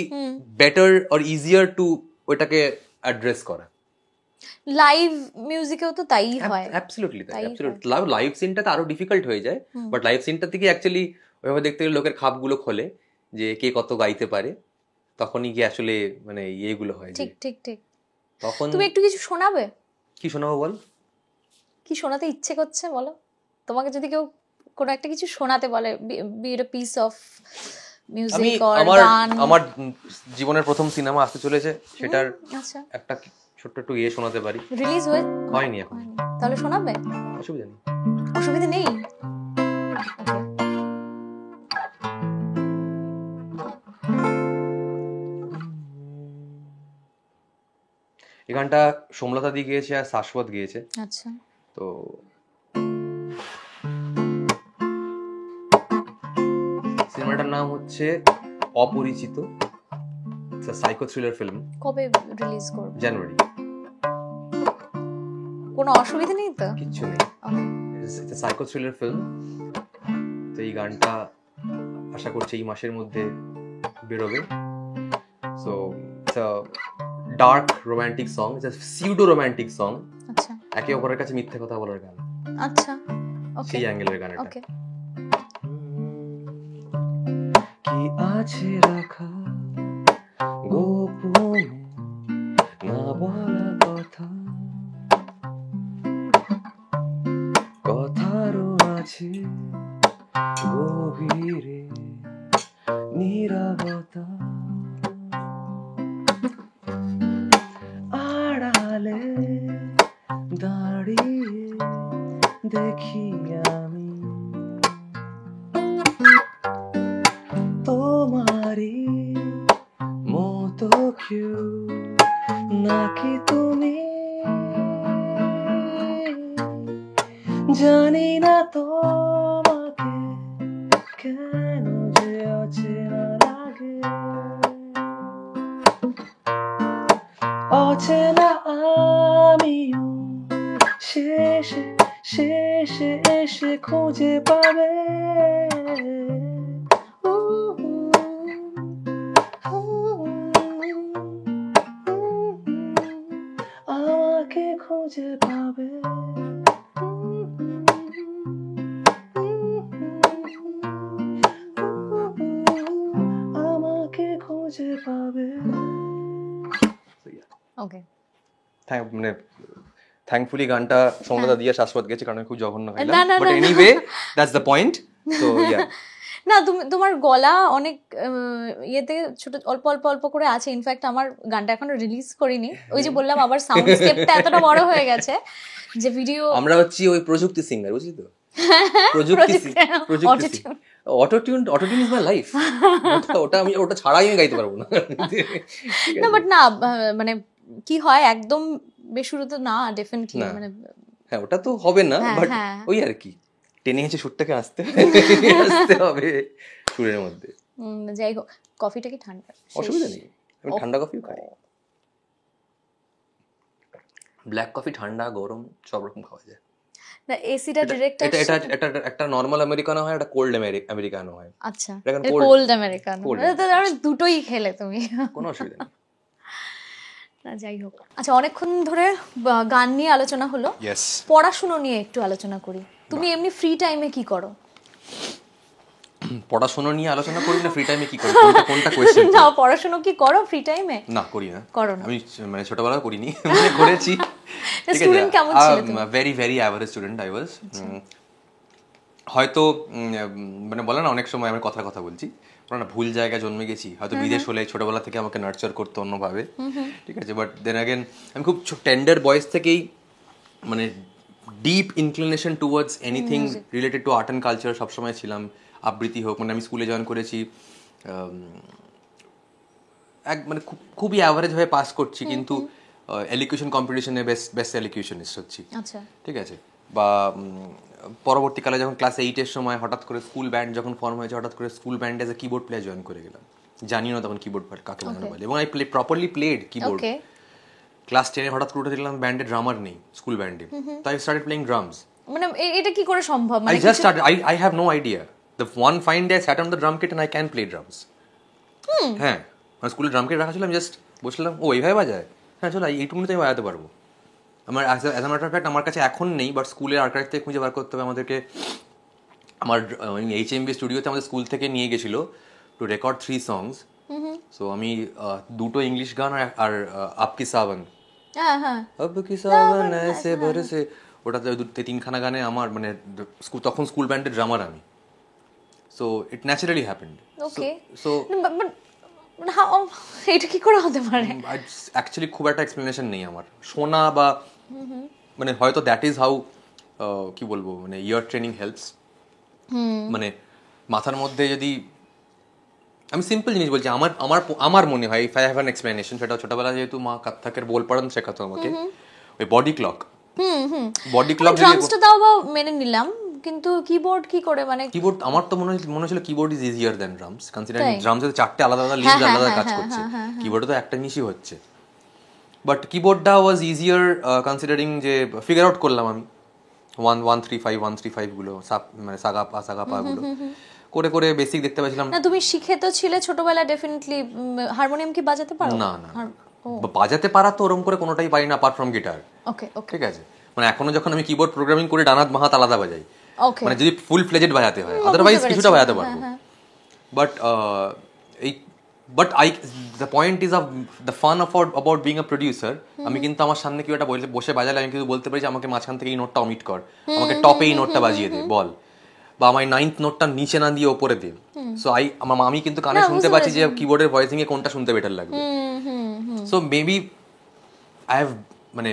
better or easier two ওটাকে অ্যাড্রেস করা। লাইভ মিউজিকেও তো তাই হয়। অ্যাবসলিউটলি তাই, অ্যাবসলিউটলি। লাইভ সিনটা তো আরো ডিফিকাল্ট হয়ে যায়, বাট লাইভ সিনটা থেকে অ্যাকচুয়ালি ওইভাবে দেখতে গেলে লোকের খাপগুলো খোলে যে কে কত গাইতে পারে, তখনই কি আসলে মানে এইগুলো হয়। ঠিক ঠিক ঠিক। তখন তুমি একটু কিছু শোনাবে? কি শোনাবো বল? কি শোনাতে ইচ্ছে করছে বলো? তোমাকে যদি কেউ কোনো একটা কিছু শোনাতে বলে, be it a piece of music or গান। আমার জীবনের প্রথম সিনেমা আসতে চলেছে, সেটার একটা ছোট্ট একটু শোনাতে পারি। রিলিজ হয়নি এখন, তাহলে শোনাবে? অসুবিধা নেই। অসুবিধা নেই। এই গানটা সোমলতা দি গিয়েছে আর শাশ্বত গিয়েছে। আচ্ছা। তো সিনেমাটার নাম হচ্ছে অপরিচিত, it's a psycho thriller film. কবে রিলিজ করবে? জানুয়ারি। কোনো অসুবিধা নেই তো? কিচ্ছু নেই, it's a psycho thriller film. তো এই গানটা আশা করছি এই মাসের মধ্যে বেরোবে। So it's a dark romantic song, it's a pseudo romantic song. আচ্ছা, একে অপরের কাছে মিথ্যে কথা বলার গান। আচ্ছা, ওকে, সেই অ্যাঙ্গেলের গান এটা। ওকে। কি আছে রাখা গোপনে না বলা কথা, কথারও আছে গভীরে নীরবতা, আড়ালে দাঁড়িয়ে দেখি আমি তোমারই মতো কেউ নাকি তুমি, জানি না তোমাকে কেন যে অচেনা লাগে, অচেনা আমিও শেষে শেষে এসে খুঁজে পাবে, আমাকে খুঁজে পাবে, আমাকে খুঁজে পাবে। ওকে, মানে থ্যাঙ্কফুলি গানটা সৌম্যদা দিয়ে শাশ্বত গেছে, কারণ আমি খুব জঘন্য না, গাইলাম, না, বাট না, anyway that's the point. So yeah, না তোমার গলা অনেক ইয়েতে ছোট অল্প অল্প অল্প করে আছে। ইনফ্যাক্ট আমার গানটা এখনো রিলিজ করিনি, ওই যে বললাম আবার সাউন্ড স্কেপটা এতটা বড় হয়ে গেছে যে ভিডিও। আমরা হচ্ছি ওই প্রযুক্তি সিঙ্গার, বুঝলি তো? প্রযুক্তি অটোটিউন ইজ মাই লাইফ। ওটা ছাড়াই আমি গাইতে পারবো না। না বাট না, মানে কি হয় একদম বেসুরো তো না, ডেফিনেটলি মানে হ্যাঁ ওটা তো হবে না, বাট ওই আর কি টেনে হেঁচে সুরটাকে আসতে হবে সুরের মধ্যে। যাই হোক, কফিটা কি ঠান্ডা? অসুবিধা নেই, আমি ঠান্ডা কফিও খাই। ব্ল্যাক কফি ঠান্ডা গরম সব রকম খাওয়া যায়। না এসিটা ডিরেক্ট এটা একটা নরমাল আমেরিকানো হয়, একটা কোল্ড আমেরিকানো হয়। আচ্ছা, কোল্ড আমেরিকানো, তাহলে দুটোই খেলে তুমি, কোনো অসুবিধা নেই। না যাই হোক, আচ্ছা অনেকক্ষণ ধরে গান নিয়ে আলোচনা হলো, ইয়েস, পড়াশোনা নিয়ে একটু আলোচনা করি। তুমি এমনি ফ্রি টাইমে কি করো? পড়াশোনা নিয়ে আলোচনা করি না ফ্রি টাইমে কি করি, কোনটা কোশ্চেন? না পড়াশোনা কি করো ফ্রি টাইমে? না করি না, করো না? আমি মানে ছোটবেলায় করিনি, মানে করেছি। স্টুডেন্ট কেমন ছিলে তুমি? Very very average student I was. হয়তো মানে বলে না অনেক সময় আমি কথা বলছি, না ভুল জায়গায় জন্মে গেছি, হয়তো বিদেশ হলে ছোটবেলা থেকে আমাকে নার্চার করতো অন্যভাবে, ঠিক আছে, বাট দেন অ্যাগেন আমি খুব টেন্ডার বয়স থেকেই মানে deep inclination towards anything related to art and culture সবসময় ছিলাম। আবৃত্তি হোক, মানে আমি স্কুলে জয়েন করেছি, মানে খুবই অ্যাভারেজ হয়ে পাস করছি, কিন্তু এলিকুশন কম্পিটিশনে বেস্ট এলিকুশনিস্ট হচ্ছি, ঠিক আছে। বা পরবর্তীকালে যখন ক্লাস 8-এর সময় হঠাৎ করে স্কুল ব্যান্ড যখন ফর্ম হয়েছে, হঠাৎ করে স্কুল ব্যান্ডে as a keyboard player join করে গেলাম, জানিও না তখন কিবোর্ড কাকে বানানো বলে, এবং I properly played keyboard. Class 10-এ হঠাৎ করে দেখলাম ব্যান্ডে ড্রামার নেই স্কুল ব্যান্ডে, তো আই স্টার্টেড প্লেইং ড্রামস। মানে এটা কি করে সম্ভব? I just started, I have no idea. The one fine day I sat on the drum kit and I can play drums. হ্যাঁ, আমার স্কুলে ড্রাম কিট রাখা ছিল, আমি জাস্ট বসলাম, ও এইভাবে বাজায়, হ্যাঁ চলো এইটুকুনি তো আমি বাজাতে পারবো। আমার as a matter of fact আমার কাছে এখন নেই, বাট স্কুলের আর্কাইভ থেকে খুঁজে বার করতে হবে আমাদেরকে। আমার HMB স্টুডিওতে আমাদের স্কুল থেকে নিয়ে গেছিল টু রেকর্ড 3 songs. সো আমি 2টো ইংলিশ গান আর আপকি সাবন, আপকি সাবন এসে বরসে, ওটাতে 3খানা গানে আমার মানে তখন স্কুল ব্যান্ডের ড্রামার আমি। So it naturally happened. So এটা কি করে হতে পারে? অ্যাকচুয়ালি খুব একটা এক্সপ্লেনেশন নেই আমার, শোনা বা মানে হয়তো দ্যাট ইজ হাউ কি বলবো, মানে ইয়ার ট্রেনিং হেল্পস। মানে মাথার মধ্যে যদি আমি সিম্পল জিনিস বলছি, আমার মনে হয় if I have an explanation, সেটা ছোটবেলা যেহেতু মা কাত্থাকের বোল পড়ান শেখাতো আমাকে, ওই বডি ক্লক ড্রামসটা দাও বা মেনে নিলাম, কিন্তু কিবোর্ড কি করে? মানে কিবোর্ড আমার তো মনে হচ্ছিল keyboard is easier than drums, considering ড্রামসে 4টে আলাদা আলাদা লিভস আলাদা কাজ করছে, কিবোর্ডে তো একটা জিনিসই হচ্ছে। বাট কিবোর্ডটা ওয়াজ ইজিয়ার কনসিডারিং যে ফিগার আউট করলাম আমি 135 গুলো মানে সাগা পা গুলো করে করে বেসিক দেখতে পাচ্ছিলাম। না তুমি শিখে তো ছিলে ছোটবেলায়, ডেফিনেটলি। হারমোনিয়াম কি বাজাতে পারো? না না, বাজাতে পারা তো ওরকম করে কোনোটাই পারি না অ্যাপার্ট ফ্রম গিটার। ওকে ওকে, ঠিক আছে, মানে এখনো যখন আমি কিবোর্ড প্রোগ্রামিং করে ডানাত মাহাত আলাদা বাজাই, ওকে, মানে যদি ফুল ফ্লেজেড বাজাতে হয়, আদারওয়াইজ কিছুটা বাজাতে পারবো। বাট এই but the point is the fun about being a producer. আমি কিন্তু আমার সামনে কেউ একটা বসে বাজালে আমি কিন্তু বলতে পারি যে আমাকে মাঝখান থেকে এই নোটটা অমিট কর, আমাকে টপে এই নোটটা বাজিয়ে দে বল, বা আমার 9th নোটটা নিচে না দিয়ে ওপরে দে। সো আমি কিন্তু কানে শুনতে পাচ্ছি যে কিবোর্ডের ভয়েসিং এ কোনটা শুনতে বেটার লাগবে। সো মেবি আই হ্যাভ, মানে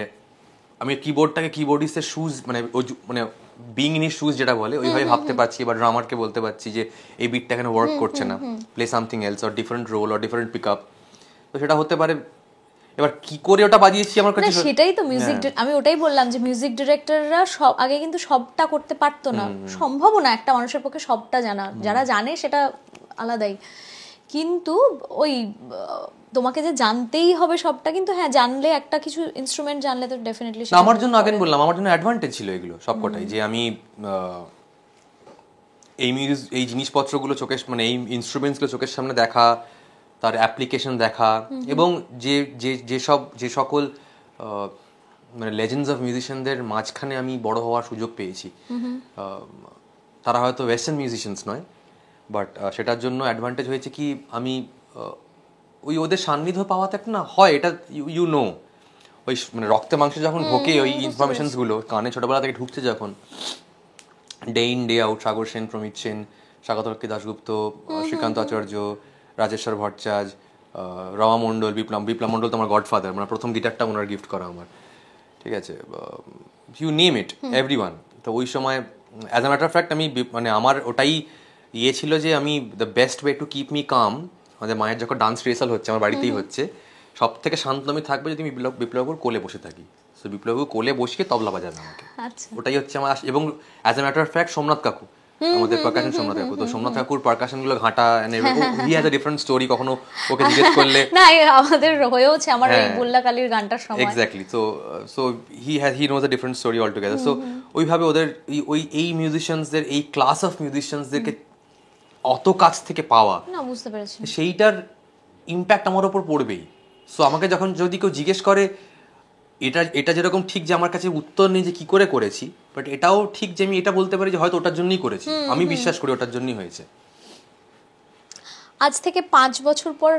আমি কিবোর্ডটাকে কিবোর্ডিস্টের শুজ, মানে বিং ইন শুজ যেটা বলে ওইভাবে ভাবতে পারছি, বা ড্রামারকে বলতে পারছি যে এই বিটটা এখানে ওয়ার্ক করছে না, play something else or different role or different pick up. তো সেটা হতে পারে। এবার কি করে ওটা বাজিয়েছি আমার কাছে, সেটাই তো মিউজিক, আমি ওটাই বললাম যে মিউজিক ডিরেক্টররা সব আগে কিন্তু সবটা করতে পারতো না, সম্ভব না একটা মানুষের পক্ষে সবটা জানা। যারা জানে সেটা আলাদাই, কিন্তু ওই তোমাকে যে জানতেই হবে সবটা, কিন্তু হ্যাঁ জানলে একটা কিছু ইনস্ট্রুমেন্ট জানলে তো ডেফিনেটলি। আমার জন্য আগেন বললাম, আমার জন্য অ্যাডভান্টেজ ছিল এগুলো সবকটাই, যে আমি এই জিনিসপত্রগুলো চোখের, মানে এই ইনস্ট্রুমেন্টসগুলো চোখের সামনে দেখা, তার অ্যাপ্লিকেশন দেখা, এবং যে সকল মানে লেজেন্ডস অফ মিউজিশিয়ানদের মাঝখানে আমি বড় হওয়ার সুযোগ পেয়েছি। তারা হয়তো ওয়েস্টার্ন মিউজিশিয়ানস নয়, বাট সেটার জন্য অ্যাডভান্টেজ হয়েছে কি, আমি ওই ওদের সান্নিধ্য পাওয়াতে একটা না হয়, এটা ইউ নো, ওই মানে রক্তে মাংসে যখন ঢোকে ওই ইনফরমেশনসগুলো কানে ছোটবেলা থেকে ঢুকছে যখন, day in day out, Sagar Sen, Pramit Sen, স্বাগতলক্ষ্মী Dasgupta, Srikanta Acharya, Rajeshwar Bhattacharya, Rama মণ্ডল, বিপ্লব মণ্ডল তো আমার গডফাদার, মানে প্রথম গিটারটা ওনার গিফট করা আমার। ঠিক আছে, ইউ নেম ইট, এভরিওয়ান। তো ওই সময় as a matter of fact আমি, মানে আমার ওটাই ইয়ে ছিল যে আমি the best way to keep me calm, আমাদের মায়ের যখন ডান্স রিহার্সাল হচ্ছে আমার বাড়িতেই হচ্ছে, সব থেকে শান্ত আমি থাকবো যদি আমি বিপ্লবপুর কোলে বসে থাকি। সো বিপ্লবপুর কোলে বসিয়ে তবলা বাজাবে আমাকে, ওটাই হচ্ছে আমার। এবং as a matter of fact Somnath কাকু, আমাদের পারকাশন সোমনাথ কাকু, তো সোমনাথ কাকুর পারকাশন গুলো ঘাটা, he has a different story. কখনো ওকে জিজ্ঞেস করলে না, আমাদের হয়েওছে আমার এই বুল্লা কালীর গানটার সময়, exactly. So he knows a different story all together. So ওইভাবে ওদের এই মিউজিশিয়ানসদের, এই ক্লাস অফ মিউজিশিয়ানসদেরকে অত কাছ থেকে পাওয়া, না বুঝতে পেরেছি, সেইটার ইম্প্যাক্ট আমার ওপর পড়বেই। সো আমাকে যখন যদি কেউ জিজ্ঞেস করে, এটা যেরকম ঠিক যে আমার কাছে উত্তর নেই যে কি করে করেছি, বাট এটাও ঠিক যে আমি এটা বলতে পারি যে হয়তো ওটার জন্যই করেছি, আমি বিশ্বাস করি ওটার জন্যই হয়েছে। আজ থেকে 5 বছর পর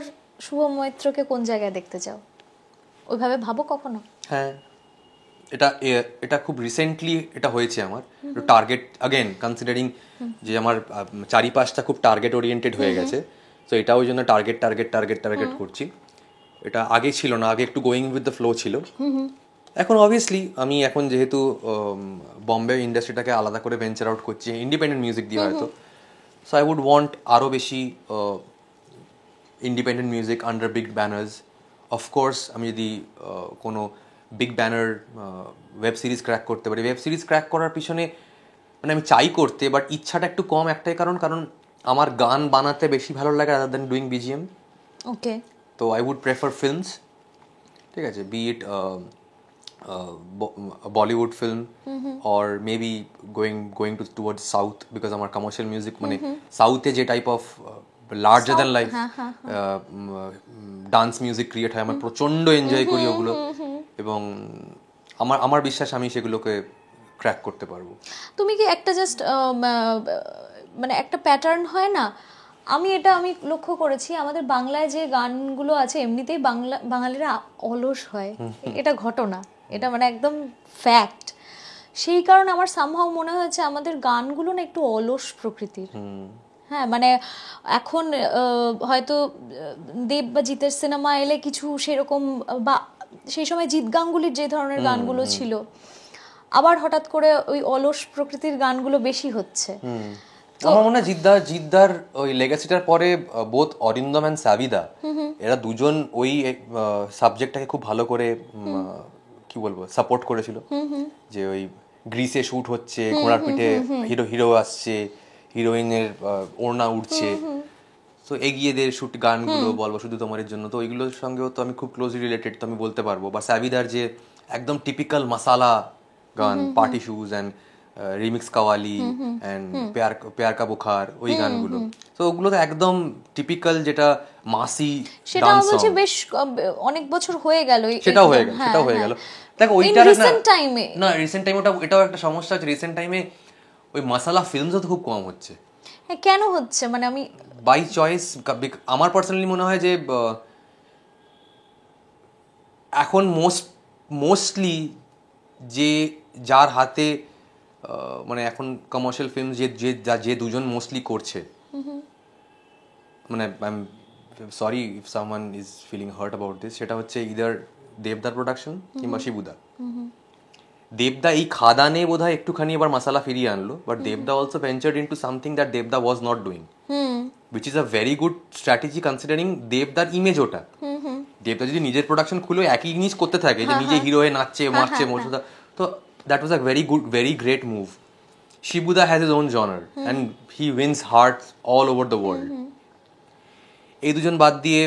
শুভ মৈত্রকে কোন জায়গায় দেখতে চাও? ওইভাবে ভাবো কখনো? হ্যাঁ, এটা খুব রিসেন্টলি এটা হয়েছে আমার টার্গেট, আগেন কনসিডারিং যে আমার চারিপাশটা খুব টার্গেট ওরিয়েন্টেড হয়ে গেছে। তো এটা ওই জন্য টার্গেট করছি। এটা আগে ছিল না, আগে একটু গোয়িং উইথ দ্য ফ্লো ছিল। এখন অবভিয়াসলি আমি এখন যেহেতু বম্বে ইন্ডাস্ট্রিটাকে আলাদা করে ভেঞ্চার আউট করছি ইন্ডিপেন্ডেন্ট মিউজিক দিয়ে হয়তো, সো আই উড ওয়ান্ট আরও বেশি independent music under big banners. Of course আমি যদি কোনো big banner web series crack করতে পারি, ওয়েব সিরিজ ক্র্যাক করার পিছনে মানে আমি চাই করতে, বাট ইচ্ছাটা একটু কম একটাই কারণ আমার গান বানাতে বেশি ভালো লাগে rather than doing BGM. Okay, তো আই উড প্রেফার ফিল্মস, ঠিক আছে, be it Bollywood film or maybe going towards south, because আমার কমার্শিয়াল মিউজিক মানে সাউথে যে type of larger than life dance music create হয়, আমার প্রচণ্ড এনজয় করি ওগুলো, এবং আমার বিশ্বাস আমি সেগুলোকে ক্র্যাক করতে পারবো। তুমি কি একটা জাস্ট মানে একটা প্যাটার্ন হয় না, আমি লক্ষ্য করেছি আমাদের বাংলায় যে গানগুলো আছে এমনিতেই বাঙালিরা অলস হয়, এটা ঘটনা, এটা মানে একদম ফ্যাক্ট। সেই কারণে আমার সামহাও মনে হয়েছে আমাদের গানগুলো না একটু অলস প্রকৃতির। হ্যাঁ, মানে এখন হয়তো দেব বা জিতের সিনেমা এলে কিছু সেরকম, বা সেই সময় জিৎ গাঙ্গুলির যে ধরনের গানগুলো ছিল, আবার হঠাৎ করে ওই অলস প্রকৃতির গানগুলো বেশি হচ্ছে। আমার মনে হয় জিদ্দার ওই লেগাসিটার পরে বোথ অরিন্দম অ্যান্ড সাবিদা, এরা দুজন ওই সাবজেক্টটাকে খুব ভালো করে কি বলবো সাপোর্ট করেছিল, যে ওই গ্রিসে শুট হচ্ছে, ঘোড়ার পিঠে হিরো আসছে, হিরোইনের ওড়না উঠছে, তো এগিয়ে দে শুট গানগুলো বলবো শুধু তোমার জন্য, তো ওইগুলোর সঙ্গেও তো আমি খুব ক্লোজলি রিলেটেড, তো আমি বলতে পারবো। বা সাবিদার যে একদম টিপিক্যাল মাসালা গান, party shoes and remix qawwali and প্যার কা বুখার, ওই গানগুলো, তো ওগুলো তো একদম টিপিক্যাল যেটা মাসি ডান্স সং। বলছি বেশ অনেক বছর হয়ে গেল, সেটাও হয়ে গেল, সেটাও হয়ে গেল। দেখো ওইটা রিসেন্ট টাইমে, না রিসেন্ট টাইমে এটাও একটা সমস্যা হচ্ছে, রিসেন্ট টাইমে ওই মাসালা ফিল্মসও তো খুব কম হচ্ছে। হ্যাঁ, কেন হচ্ছে মানে আমি বাই চয়েস, আমার পার্সোনালি মনে হয় যে এখন মোস্টলি যে যার হাতে মানে এখন কমার্শিয়াল ফিল্ম যে দুজন মোস্টলি করছে, মানে I am sorry if someone is feeling hurt about this, সেটা হচ্ছে ইদার দেবদার প্রোডাকশন কিংবা শিবুদা। দেবদা এই খাদানে বোধহয় একটুখানি এবার মশালা ফিরিয়ে আনলো, but Debda also ventured into something that Debda was not doing, which is a very good strategy considering দেবদার ইমেজ ওটা। দেবদা যদি নিজের প্রোডাকশন খুলে একই জিনিস করতে থাকে, যে নিজে হিরো হয়ে নাচছে মারছে মরছে, তো that was a very great move. Shibuda has his own genre and he wins hearts all over the world. এই দুজন বাদ দিয়ে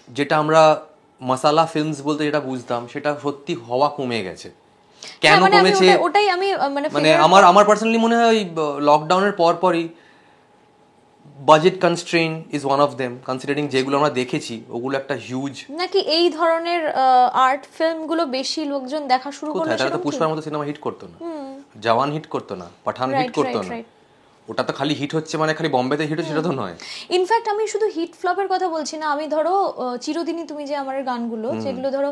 যেটা আমরা মাসালা ফিল্মস বলতে যেটা বুঝতাম, সেটা সত্যি হওয়া কমে গেছে। কেন কমেছে ওটাই আমি মানে আমার পার্সোনালি মনে হয় লকডাউনের পরই budget constrain is one of them, considering যেগুলো আমরা দেখেছি ওগুলো একটা হিউজ। নাকি এই ধরনের আর্ট ফিল্মগুলো বেশি লোকজন দেখা শুরু করলো? তারা তো পুষ্পার মতো সিনেমা হিট করতো না, জওয়ান হিট করতো না, পাঠান হিট করতো না, ওটা তো খালি হিট হচ্ছে মানে খালি বম্বেতে হিট হচ্ছে সেটা তো নয়। ইনফ্যাক্ট আমি শুধু হিট ফ্লপের কথা বলছি না, আমি ধরো চিরদিনই তুমি যে আমার গানগুলো, যেগুলো ধরো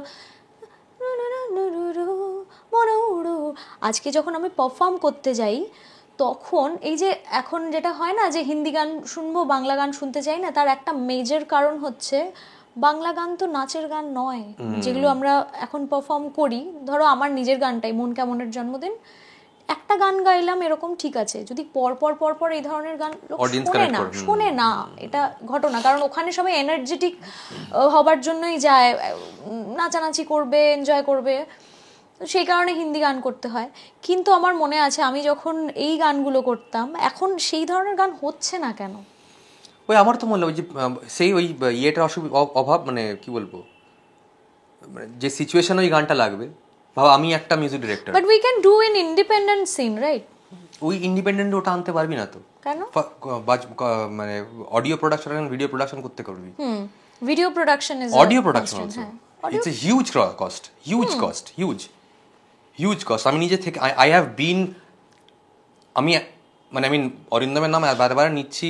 আজকে যখন আমি পারফর্ম করতে যাই, তখন এই যে এখন যেটা হয় না যে হিন্দি গান শুনবো বাংলা গান শুনতে চাই না, তার একটা মেজর কারণ হচ্ছে বাংলা গান তো নাচের গান নয়, যেগুলো আমরা এখন পারফর্ম করি। ধরো আমার নিজের গানটাই, মন কেমনের জন্মদিন, একটা গান গাইলাম এরকম ঠিক আছে, যদি পরপর এই ধরনের গান শোনে না, এটা ঘটনা। কারণ ওখানে সবাই এনার্জেটিক হবার জন্যই যায়, নাচানাচি করবে, এনজয় করবে, সেই কারণে হিন্দি গান করতে হয়। কিন্তু আমার মনে আছে আমি যখন এই গানগুলো করতাম, এখন সেই ধরনের গান হচ্ছে না কেন? ওই আমার তো মনে হয় যে সেই ওই ইয়েটার অভাব, মানে কি বলবো, মানে যে সিচুয়েশন ওই গানটা লাগবে। ভাব আমি একটা music director, but we can do in independent scene, right? ওই ইন্ডিপেন্ডেন্ট ওটা আনতে পারবি না তো। কেন? মানে অডিও প্রোডাকশন আর ভিডিও প্রোডাকশন করতে করবি। Video production is audio production also it's a huge cost, huge cost. আমি নিজে থেকে আই হ্যাভ বিন, আমি অরিন্দমের নাম বারবার নিচ্ছি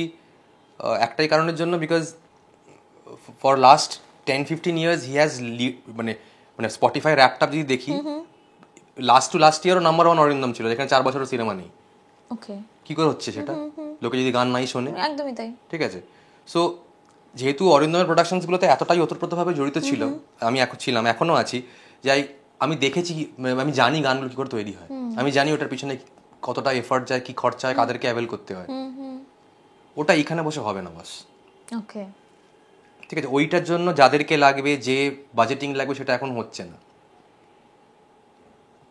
একটাই কারণের জন্য, because for last 10-15 years he has মানে স্পটিফাই র্যাপটপ যদি দেখি, লাস্ট ইয়ারও নাম্বার 1 অরিন্দম ছিল, যেখানে 4 বছরের সিনেমা নেই। ওকে, কি করে হচ্ছে সেটা? লোকে যদি গান নাই শোনে। একদমই তাই। ঠিক আছে, সো যেহেতু অরিন্দমের প্রোডাকশনসগুলোতে এতটাই ওতপ্রোতভাবে জড়িত ছিল, আমি ছিলাম, এখনো আছি, যাই আমি দেখেছি, আমি জানি গানগুলো কি করে তৈরি হয়, আমি জানি ওটার পিছনে কতটা এফর্ট যায়, কি খরচা হয়, কাদেরকে অ্যাভেল করতে হয়। ওটা এখানে বসে হবে না বাস। ওকে, ঠিক আছে, ওইটার জন্য যাদেরকে লাগবে, যে বাজেটিং লাগবে, সেটা এখন হচ্ছে না।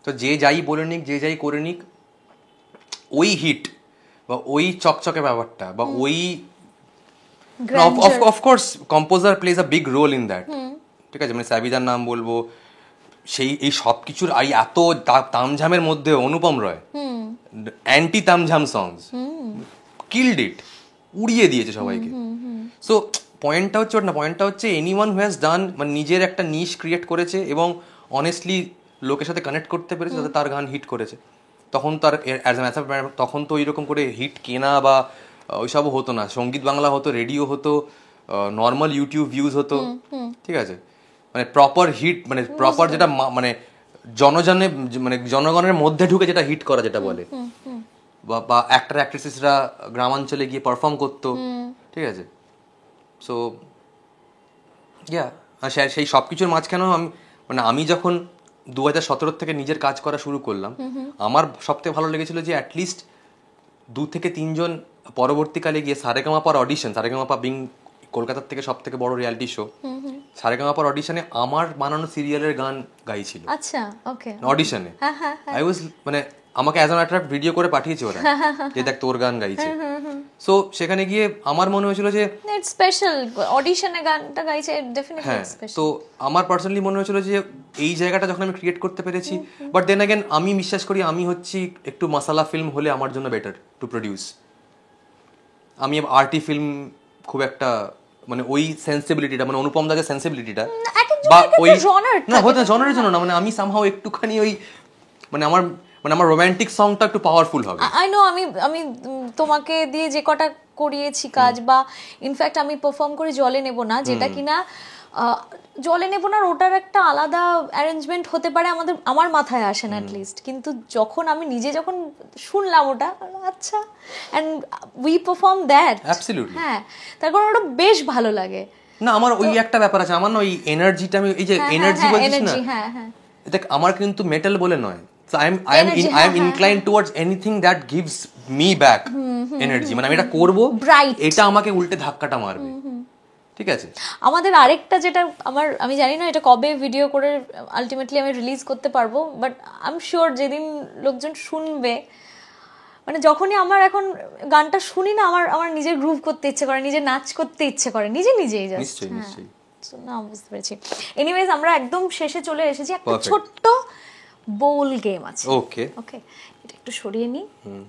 তো যে যাই বলে নিক, যে যাই করে নিক, ওই হিট বা ওই চকচকে ব্যাপারটা বা ওই of course composer plays a big role in that. ঠিক আছে, মানে সাবিদার নাম বলবো, সেই এই সব কিছুর এত তামঝামের মধ্যে অনুপম রয় অ্যান্টি তামঝাম সংস কিল্ড ইট, উড়িয়ে দিয়েছে সবাইকে। সো পয়েন্টটা হচ্ছে ওটা না, পয়েন্টটা হচ্ছে এনিওয়ান হু হ্যাজ ডান, মানে নিজের একটা নিশ ক্রিয়েট করেছে এবং অনেস্টলি লোকের সাথে কানেক্ট করতে পেরেছে, যাতে তার গান হিট করেছে। তখন তার তখন তো ওইরকম করে হিট কেনা বা ওইসবও হতো না, সঙ্গীত বাংলা হতো, রেডিও হতো, নর্মাল ইউটিউব ভিউজ হতো। ঠিক আছে, মানে প্রপার হিট, মানে প্রপার যেটা মানে জনগণের মধ্যে ঢুকে যেটা হিট করা যেটা বলে, বা অ্যাক্টর অ্যাক্ট্রেসেসরা গ্রামাঞ্চলে গিয়ে পারফর্ম করতো। ঠিক আছে, সো সেই সব কিছুর মাঝখানেও আমি যখন 2017 থেকে নিজের কাজ করা শুরু করলাম, আমার সবথেকে ভালো লেগেছিল যে অ্যাটলিস্ট 2 থেকে 3 জন পরবর্তীকালে গিয়ে সারেগামাপার অডিশন, সারেগামাপা বিং কলকাতার থেকে সব থেকে বড় রিয়ালিটি শো, সারেগামাপার অডিশনে আমার বানানো সিরিয়ালের গান গাইছিল। আচ্ছা, ওকে, অডিশনে আই ওয়াজ, মানে আমাকে অ্যাজ অ্যান আর্ট ভিডিও করে পাঠিয়েছে ওরা যে দেখ তোর গান গাইছে। সো সেখানে গিয়ে আমার মনে হয়েছিল যে ইটস স্পেশাল, অডিশনে গানটা গাইছে, ডেফিনেটলি হ্যাঁ, স্পেশাল। তো আমার পার্সোনালি মনে হয়েছিল যে এই জায়গাটা যখন আমি ক্রিয়েট করতে পেরেছি, বাট দেন অ্যাগেন আমি বিশ্বাস করি আমি হচ্ছি একটু মশালা ফিল্ম হলে আমার জন্য বেটার টু প্রডিউস। আমি আর্টি ফিল্ম খুব একটা মানে ওই সেন্সিবিলিটিটা, মানে অনুপম দার সেন্সিবিলিটিটা বা ওই না হতে জনারের জন্য না, মানে আমি সামহাও একটুখানি ওই মানে আমার রোমান্টিক সংটা একটু পাওয়ারফুল হবে। আই নো, আমি তোমাকে দিয়ে যে কটা করিয়েছি কাজ, বা ইনফ্যাক্ট আমি পারফর্ম করি জলে নেব না, যেটা কিনা জলে নেব না, ওটার একটা আলাদা অ্যারেঞ্জমেন্ট হতে পারে আমার মাথায় আসে না অ্যাটলিস্ট, কিন্তু যখন আমি নিজে যখন শুনলাম ওটা, আচ্ছা, and we perform that absolutely. হ্যাঁ, তার কারণ ওটা বেশ ভালো লাগে। না আমার ওই একটা ব্যাপার আছে, আমার না ওই এনার্জিটা, আমি এই যে এনার্জি বলছিস না, হ্যাঁ হ্যাঁ, দেখ আমার কিন্তু মেটাল বলে নয়, so I am inclined towards anything that gives me back energy, মানে আমি এটা করব, এটা আমাকে উল্টে ধাক্কাটা মারবে, ঠিক আছে। আমাদের আরেকটা যেটা আমি জানি না এটা কবে ভিডিও করে আলটিমেটলি আমি রিলিজ করতে পারবো, বাট আই এম শিওর যেদিন লোকজন শুনবে, মানে যখনই আমার এখন গানটা শুনি না, আমার নিজের গ্রুভ করতে ইচ্ছে করে, নিজে নাচ করতে ইচ্ছে করে, নিজেই জাস্ট। নিশ্চয়ই নিশ্চয়ই। না, বুঝতে পেরেছি। এনিওয়েজ, আমরা একদম শেষে চলে এসেছি, একটা ছোট্ট বোল গেম আছে। ওকে ওকে, এটা একটু সরিয়ে নি।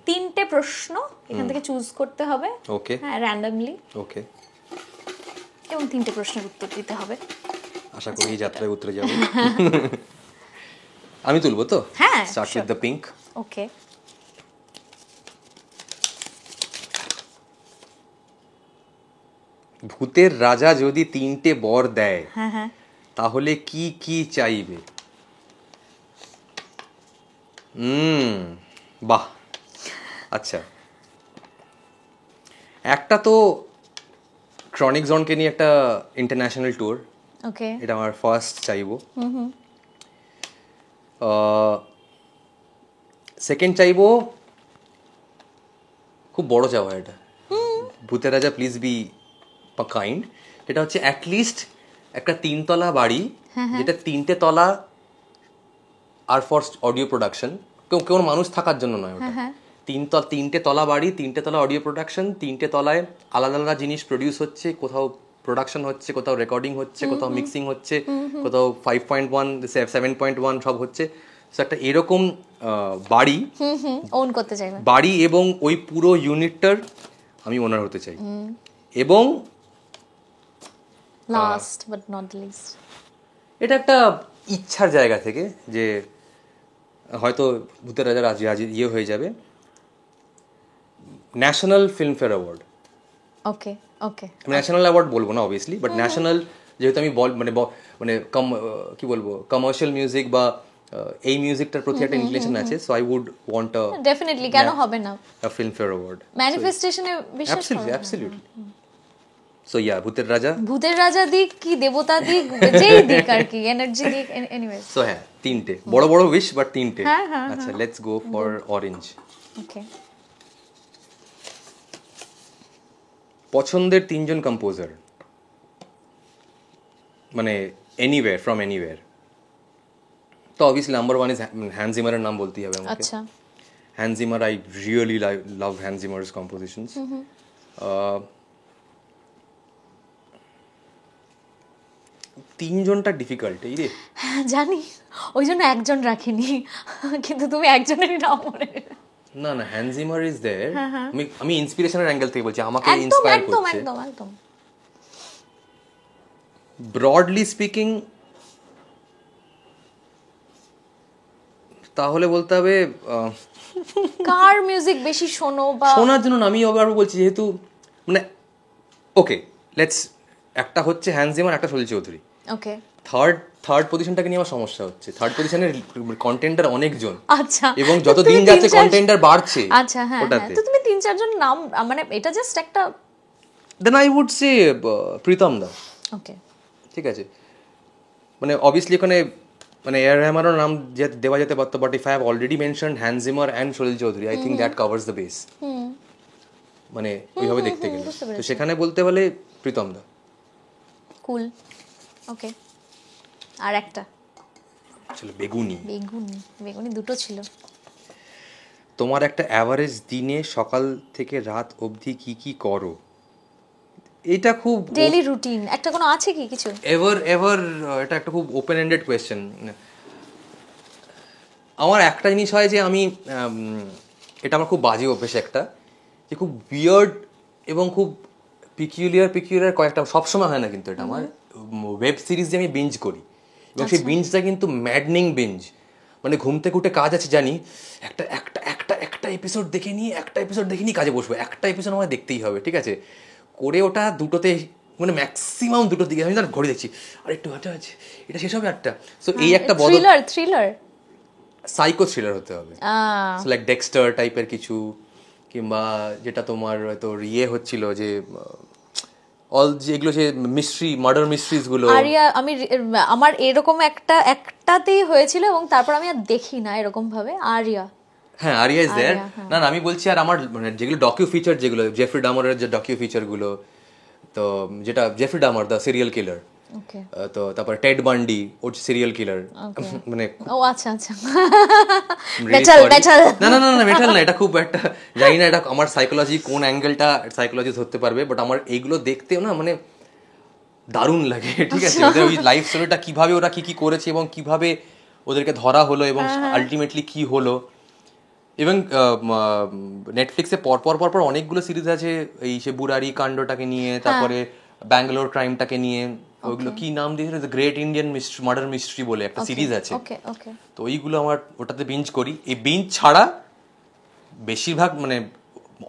3টে প্রশ্ন এখান থেকে চুজ করতে হবে, ওকে হ্যাঁ, র্যান্ডমলি, ওকে, এবং 3টে প্রশ্নের উত্তর দিতে হবে। আশা করি এই যাত্রায় উতরে যাব। আমি তুলবো তো? হ্যাঁ, স্টার্ট উইথ দ্য পিঙ্ক। ওকে। ভূতের রাজা যদি 3টে বর দেয়, হ্যাঁ হ্যাঁ, তাহলে কি কি চাইবে? বাহ, আচ্ছা, একটা তো ক্রনিক জোনকে নিয়ে একটা ইন্টারন্যাশনাল ট্যুর, ওকে, এটা আমার ফার্স্ট চাইবো। সেকেন্ড চাইবো, খুব বড় চাওয়া এটা, ভূতের রাজা প্লিজ বি কাইন্ড, এটা হচ্ছে অ্যাটলিস্ট একটা 3তলা বাড়ি, যেটা 3টে তলা আর ফর অডিও প্রোডাকশন, কেউ মানুষ থাকার জন্য নয় ওটা, 3টে তলা বাড়ি, 3টে তলা অডিও প্রোডাকশন, 3টে তলায় আলাদা আলাদা জিনিস প্রডিউস হচ্ছে, কোথাও প্রোডাকশন হচ্ছে, কোথাও রেকর্ডিং হচ্ছে, কোথাও মিক্সিং হচ্ছে, কোথাও 5.1 7.1 সব হচ্ছে। সো একটা এরকম বাড়ি ওন করতে চাইবে, বাড়ি এবং ওই পুরো ইউনিটটার আমি ওনার হতে চাই। এবং লাস্ট বাট নট লিস্ট, এটা একটা ইচ্ছার জায়গা থেকে, যে হয়তো ভূতের রাজা রাজি ইয়ে হয়ে যাবে, ন্যাশনাল ফিল্মফেয়ার অ্যাওয়ার্ড। ওকে ওকে, ন্যাশনাল অ্যাওয়ার্ড বলবো না অবভিয়াসলি, বাট ন্যাশনাল, যেহেতু আমি মানে কি বলবো, কমার্শিয়াল মিউজিক বা এই মিউজিকটার প্রতি একটা ইনক্লিনেশন আছে, so I would want a definitely, কেন হবে না, ফিল্মফেয়ার অ্যাওয়ার্ড, ম্যানিফেস্টেশনে বিশ্বাস করো। অ্যাবসলিউটলি। সো ইয়া, ভূতের রাজা দিক কি দেবতা দিক, যেই দিক আর কি, এনার্জি দিক, এনিওয়েজ। সো হ্যাঁ, 3টে বড় বড় উইশ, বাট 3টে। হ্যাঁ, আচ্ছা, let's go for orange. Okay, পছন্দের 3জন কম্পোজার, মানে এনিওয়্যার, ফ্রম এনিওয়্যার। তো অবভিয়াসলি নাম্বার 1 ইজ হ্যান্স জিমারের নাম বলতেই হবে আমাকে। আচ্ছা, Hans Zimmer, I really love Hans Zimmer's compositions. তিনজনটা ডিফিকাল্ট এই রে, জানি, ওই জন্য একজন রাখিনি, কিন্তু তুমি একজনেরই নাম মনে। না হ্যান্স জিমার ইজ देयर। আমি ইন্সপিরেশনের অ্যাঙ্গেল থেকে বলছি, আমাকে ইন্সপায়ার করছে একদম। ব্রডলি স্পিকিং, তাহলে বলতে হবে কার মিউজিক বেশি শোনো, বা শোনার জন্য না, আমি আবার বলছি যেহেতু মানে ওকে লেটস, একটা হচ্ছে হ্যান্স জিমার, একটা সলিল চৌধুরী। ওকে, থার্ড পজিশনটাকে নিয়ে আমার সমস্যা হচ্ছে। থার্ড পজিশনের কন্টেন্টার অনেকজন, আচ্ছা, এবং যত দিন যাচ্ছে কন্টেন্টার বাড়ছে। আচ্ছা, হ্যাঁ, তো তুমি 3-4 জন নাম, মানে এটা জাস্ট একটা, then I would say Pritam da. Okay, ঠিক আছে, মানে অবভিয়াসলি ওখানে মানে এআর রহমানের নাম দেওয়া যেতে পারতো, but if I have already mentioned Hans Zimmer and Salil Chowdhury, I think that covers the base, মানে ওইভাবে দেখতে গেলে। তো সেখানে বলতে বলে প্রীতম দা। কুল, ওকে। আর একটা চলো, বেগুনি দুটো ছিল। তোমার একটা অ্যাভারেজ দিনে সকাল থেকে রাত অবধি কি কি করো? এটা খুব ডেইলি রুটিন একটা কোনো আছে কি কিছু? এভার এটা একটা খুব ওপেন এন্ডেড কোয়েশ্চেন। আমার একটা জিনিস হয় যে আমি এটা আমার খুব বাজে অভ্যেস একটা, যে খুব বিয়ার্ড এবং খুব পিকিউলিয়ার কয়েকটা, সবসময় হয় না কিন্তু এটা আমার, ওয়েব সিরিজ যে আমি বিঞ্জ করি, এবং সেই বিঞ্জটা কিন্তু ম্যাডনিং বিঞ্জ। মানে ঘুম থেকে উঠে কাজ আছে জানি, একটা একটা একটা একটা এপিসোড দেখে নিই, একটা এপিসোড দেখে নিই, কাজে বসবো, একটা এপিসোড আমার দেখতেই হবে, ঠিক আছে, করে ওটা দুটোতে, মানে ম্যাক্সিমাম দুটোর দিকে আমি ঘরে দেখছি, আর একটু হাঁটা আছে, এটা শেষ হবে একটা। সো এই একটা বড় থ্রিলার সাইকো থ্রিলার হতে হবে, লাইক ডেক্সটার টাইপের কিছু, কিংবা যেটা তোমার হয়তো ইয়ে হচ্ছিল যে অল যেগুলো যে মার্ডার মিস্ট্রিজ গুলো। আরিয়া আমার এরকম একটাতেই হয়েছিল, এবং তারপর আমি আর দেখি না এরকম ভাবে। আরিয়া, হ্যাঁ, আরিয়া ইজ দেয়ার। না আমি বলছি, আর আমার মানে যেগুলো ডকিউ ফিচার, যেগুলো জেফরি ডামারের যে ডকিউ ফিচার গুলো, তো যেটা জেফরি ডামার দ্য সিরিয়াল কিলার, তো তারপর টেড বান্ডি, ওর সিরিয়াল কিলার, মানে ও আচ্ছা না না না না মেটাল না, এটা খুব একটা জানি না এটা আমার সাইকোলজি কোন অ্যাঙ্গেলটা সাইকোলজি ধরতে পারবে, বাট আমার এইগুলো দেখতেও না মানে দারুণ লাগে, ঠিক আছে, ওদের ওই লাইফ স্টোরিটা কিভাবে ওরা কি কি করেছে এবং কিভাবে ওদেরকে ধরা হলো এবং আলটিমেটলি কি হলো। এবং নেটফ্লিক্সে পরপর অনেকগুলো সিরিজ আছে এই সে বুরারি কাণ্ডটাকে নিয়ে, তারপরে ব্যাঙ্গালোর ক্রাইমটাকে নিয়ে, ওইগুলো কি নাম দিয়েছিল, the great Indian murder mystery বলে একটা সিরিজ আছে। তো ওইগুলো আমার ওটাতে বিঞ্জ করি। এই বিঞ্জ ছাড়া বেশিরভাগ মানে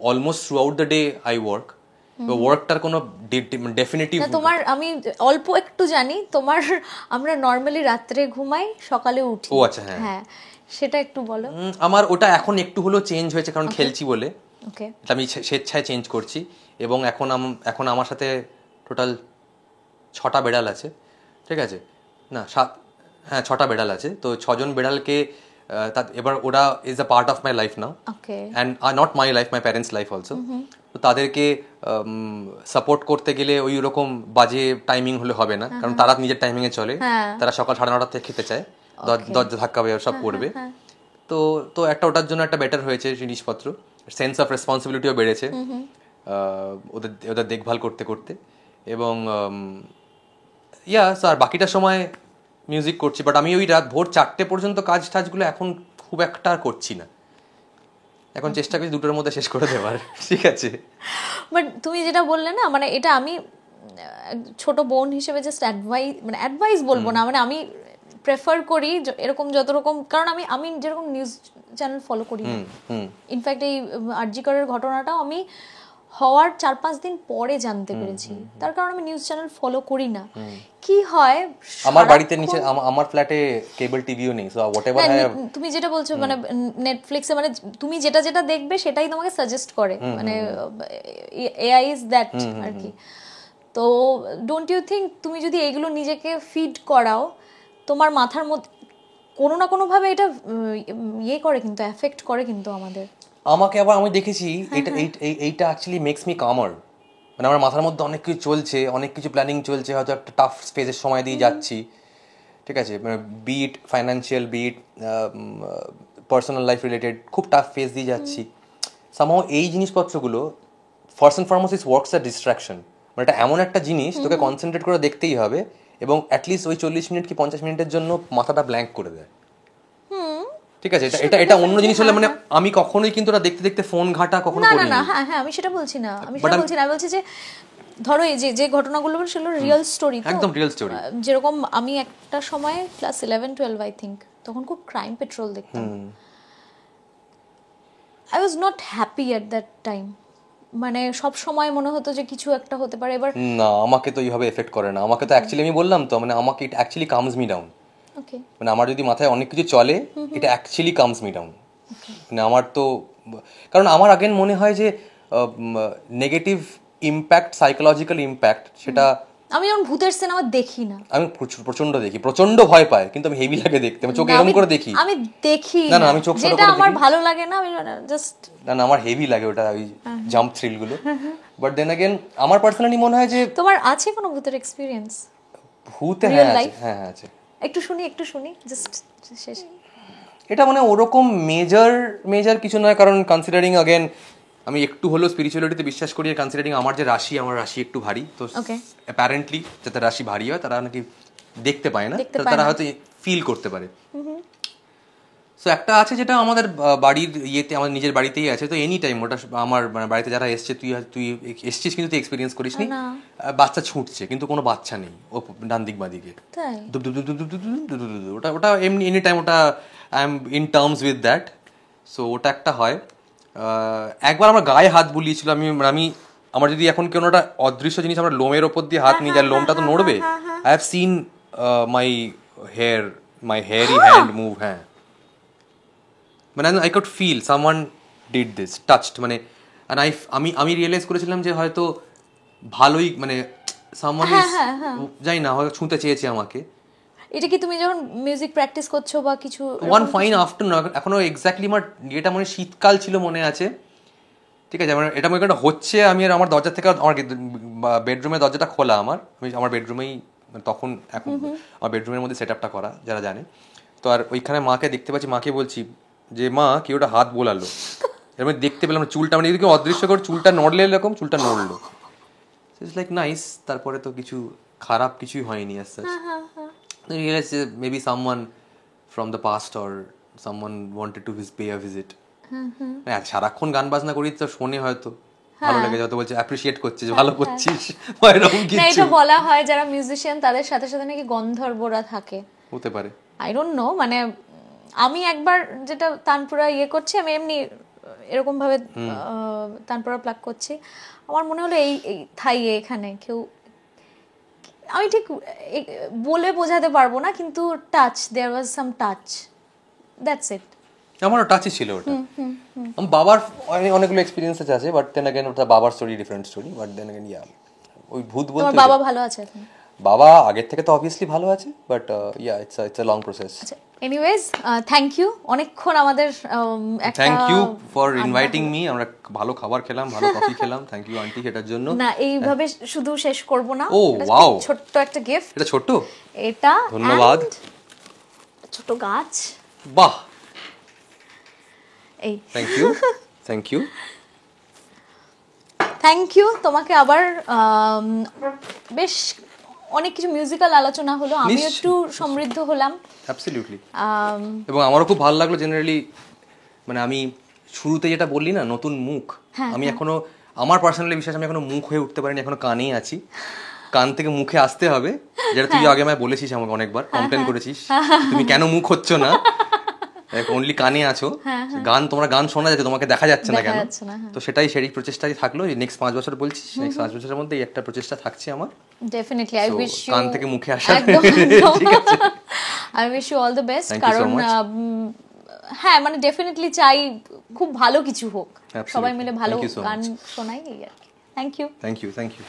almost throughout the day I ওয়ার্কটার কোনো ডেফিনিটিভ। তোমার আমি অল্প একটু জানি, তোমার আমরা নর্মালি রাত্রে ঘুমাই, সকালে উঠি। ও আচ্ছা, হ্যাঁ, সেটা একটু বলো। আমার ওটা এখন একটু হলো চেঞ্জ হয়েছে, কারণ খেলছি বলে ওকে, আমি স্বেচ্ছায় চেঞ্জ করছি। এবং এখন আমার সাথে টোটাল 6টা বেড়াল আছে, ঠিক আছে, না 6টা বেড়াল আছে। তো 6জন বেড়ালকে এবার ওরা is a part of my life now, and not my life, my parents life also. তো তাদেরকে সাপোর্ট করতে গেলে ওই রকম বাজে টাইমিং হলে হবে না, কারণ তারা নিজের টাইমিংয়ে চলে, তারা সকাল 9:30 থেকে খেতে চায়, দরজা ধাক্কাবে, সব করবে। তো একটা ওটার জন্য একটা বেটার হয়েছে জিনিসপত্র, সেন্স অফ রেসপন্সিবিলিটিও বেড়েছে ওদের দেখভাল করতে করতে। এবং আর বাকিটা সময় মিউজিক করছি, বাট আমি ওই রাত ভোর 4টে পর্যন্ত কাজ টাজগুলো এখন খুব একটা করছি না, এখন চেষ্টা করছি 2টোর মধ্যে শেষ করে দেওয়ার, ঠিক আছে। বাট তুমি যেটা বললে না, মানে এটা আমি ছোট বোন হিসেবে জাস্ট অ্যাডভাইস বলবো না, মানে আমি প্রেফার করি এরকম যত রকম, কারণ আমি যেরকম নিউজ চ্যানেল ফলো করি না। ইনফ্যাক্ট এই আরজি করের ঘটনাটাও আমি হওয়ার 4-5 দিন পরে জানতে পেরেছি, তার কারণ আমি নিউজ চ্যানেল ফলো করি না। কি হয়, আমার বাড়িতে নিচে আমার ফ্ল্যাটে কেবল টিভিও নেই, সো হোয়াটএভার আই হ্যাভ। তুমি যেটা বলছো মানে নেটফ্লিক্সে, মানে তুমি যেটা দেখবে সেটাই তোমাকে সাজেস্ট করে, মানে এআই ইজ দ্যাট আর কি। তো ডোন্ট ইউ থিঙ্ক তুমি যদি এইগুলো নিজেকে ফিড করাও, তোমার মাথার মধ্যে কোনো না কোনো ভাবে এটা ইয়ে করে, কিন্তু এফেক্ট করে কিন্তু আমাদের। আমাকে আবার আমি দেখেছি এইটা অ্যাকচুয়ালি মেক্স মি কামার। মানে আমার মাথার মধ্যে অনেক কিছু চলছে, অনেক কিছু প্ল্যানিং চলছে, হয়তো একটা টাফ ফেজের সময় দিয়ে যাচ্ছি, ঠিক আছে, মানে bit financial, bit personal life related, খুব টাফ ফেজ দিয়ে যাচ্ছি। সামহাও এই জিনিসপত্রগুলো first and foremost is works a distraction. মানে এটা এমন একটা জিনিস, তোকে কনসেন্ট্রেট করে দেখতেই হবে, এবং অ্যাটলিস্ট ওই 40 মিনিট কি 50 মিনিটের জন্য মাথাটা ব্ল্যাঙ্ক করে দেয়, ঠিক আছে। এটা অন্য জিনিস হলে, মানে আমি কখনোই কিন্তু ওটা দেখতে দেখতে ফোন ঘাটা কখনো করিনি। না হ্যাঁ আমি সেটা বলছি না, আমি বলছি যে ধরো এই যে ঘটনাগুলো সেগুলো রিয়েল স্টোরি, একদম রিয়েল স্টোরি। যেরকম আমি একটা সময় ক্লাস 11-12 আই থিঙ্ক, তখন খুব ক্রাইম পেট্রোল দেখতাম। I was not happy at that time, মানে সব সময় মনে হতো যে কিছু একটা হতে পারে। এবার না, আমাকে তো এইভাবে এফেক্ট করে না, আমাকে তো অ্যাকচুয়ালি আমি বললাম তো, মানে আমাকে it actually comes me down. মানে আমার যদি মাথায় অনেক কিছু চলে, এটা অ্যাকচুয়ালি কামস মি ডাউন। মানে আমার তো, কারণ আমার আগেন মনে হয় যে নেগেটিভ ইম্প্যাক্ট, সাইকোলজিক্যাল ইম্প্যাক্ট, সেটা আমি যখন ভূতের সিনেমা দেখি না, আমি প্রচন্ড দেখি, প্রচন্ড ভয় পাই, কিন্তু আমি হেভি লাগে দেখতে, আমি চোখ এরকম করে দেখি, আমি দেখি না আমি চোখ ছোট করে দেখি, আমার ভালো লাগে না, আমি জাস্ট না আমার হেভি লাগে ওটা, ওই জাম্প থ্রিল গুলো। বাট দেন अगेन আমার পার্সোনালি মনে হয় যে তোমার আছে কোনো ভূতের এক্সপেরিয়েন্স? ভূতে হ্যাঁ আছে। একটু শুনি জাস্ট শেষ। এটা মানে ওরকম মেজর কিছু নয়, কারণ কনসিডারিং अगेन আমি একটু হলেও স্পিরিচুয়ালিটিতে বিশ্বাস করি, আর কনসিডারিং আমার রাশি একটু ভারী, তো অ্যাপারেন্টলি যাতে রাশি ভারী হয় তারা নাকি দেখতে পায় না, তারা হয়তো ফিল করতে পারে। সো একটা আছে যেটা আমাদের বাড়ির ইয়েতে, আমাদের নিজের বাড়িতেই আছে, তো এনি টাইম ওটা আমার মানে বাড়িতে যারা এসছে, তুই এসছিস কিন্তু তুই এক্সপিরিয়েন্স করিসনি, বাচ্চা ছুটছে কিন্তু কোনো বাচ্চা নেই ও ডান দিক বাঁ দিকে, ওটা এমনি এনি টাইম, ওটা I am in terms with that. So ওটা একটা হয়। একবার আমার গায়ে হাত বুলিয়েছিল, আমি আমার যদি এখন কোনো একটা অদৃশ্য জিনিস আমার লোমের ওপর দিয়ে হাত নিয়ে যায়, লোমটা তো নড়বে। I have seen my hairy hand move, হ্যাঁ, মানে I could feel someone did this, touched, মানে আমি রিয়েলাইজ করেছিলাম যে হয়তো ভালোই, মানে সামওয়ান ইজ, জানি না, হয়তো ছুঁতে চেয়েছে আমাকে। এটা কি তুমি যখন মিউজিক প্র্যাকটিস করছো বা কিছু? ওয়ান ফাইন আফটারনুন, এখনো এক্স্যাক্টলি আমার এটা মানে শীতকাল ছিল মনে আছে, ঠিক আছে, আমার এটা মনে হচ্ছে, আমি আর আমার দরজা থেকে, আমার বেডরুমের দরজাটা খোলা, আমি আমার বেডরুমেই তখন, এখন আমার বেডরুমের মধ্যে সেট আপটা করা যারা জানে, তো আর ওইখানে মাকে দেখতে পাচ্ছি, মাকে বলছি যে মা কেউ ওটা হাত বোলালো, এর মধ্যে দেখতে পেলাম চুলটা, মানে এদিকে অদৃশ্য করে চুলটা নড়লে এরকম চুলটা নড়লো, ইটস লাইক নাইস। তারপরে তো কিছু খারাপ কিছুই হয়নি as such. I realized maybe someone from the past or someone wanted to pay a visit. সারাক্ষণ গান বাজনা করি তো শোনে, হয়তো ভালো লাগে, যত বলছে অ্যাপ্রিশিয়েট করছিস, ভালো করছিস, এরকম কিছু। না, এটা বলা হয় যারা মিউজিশিয়ান তাদের সাথে সাথে নাকি গন্ধর্বরা থাকে, হতে পারে, আই ডোন্ট নো। মানে আমি একবার যেটা তানপুরা করছি, আমি এমনি এরকম ভাবে তানপুরা প্লাগ করছি, আমার মনে হলো এই থাইয়ে এখানে কেউ, আমি ঠিক বলে বোঝাতে পারবো না, কিন্তু touch, there was some touch, that's it. আমারও টাচই ছিল ওটা। আমার বাবার অনেকগুলো এক্সপিরিয়েন্স আছে, বাট দেন अगेन ওটা বাবার story, different story, but then again ওই ভূত বলতে, তোমার বাবা ভালো আছে এখন? বাবা আগের থেকে তো অবভিয়াসলি ভালো আছে, but it's a long process. আচ্ছা, এনিওয়েজ, থ্যাংক ইউ, অনেকক্ষণ আমাদের একটা, thank you for inviting me, আমরা ভালো খাবার খেলাম, ভালো কফি খেলাম, থ্যাংক ইউ আন্টি সেটার জন্য। না, এইভাবে শুধু শেষ করব না, ও ওয়াও, ছোট্ট একটা গিফট, এটা ছোট, এটা ধন্যবাদ, ছোট গাছ, বাহ, এই thank you, thank you, thank you তোমাকে আবার। বেশ অনেক কিছু মিউজিক্যাল আলোচনা হলো, আমি একটু সমৃদ্ধ হলাম, অ্যাবসলিউটলি, এবং আমারও খুব ভালো লাগলো। জেনারেলি মানে আমি শুরুতে যেটা বললি না, নতুন মুখ, আমি এখনো, আমার পার্সোনালি বিশ্বাস, আমি এখনো মুখ হয়ে উঠতে পারিনি, এখনো কানেই আছি, কান থেকে মুখে আসতে হবে, যেটা তুই আগে আমায় বলেছিস, আমাকে অনেকবার কমপ্লেন করেছিস তুমি কেন মুখ হচ্ছ না, অনলি কানে আছো, তোমরা গান শোনা যাচ্ছে, তোমাকে দেখা যাচ্ছে না কেন, তো সেই প্রচেষ্টাই থাকলো। নেক্সট 5 বছর বলছিস, নেক্সট 5 বছরের মধ্যে এই একটা প্রচেষ্টা থাকছে আমার, ডেফিনেটলি। আই উইশ ইউ, কান থেকে মুখে আসা, I wish you all the best, কারণ হ্যাঁ, মানে ডেফিনেটলি চাই খুব ভালো কিছু হোক, সবাই মিলে ভালো গান শোনাই। Thank you, thank you, thank you.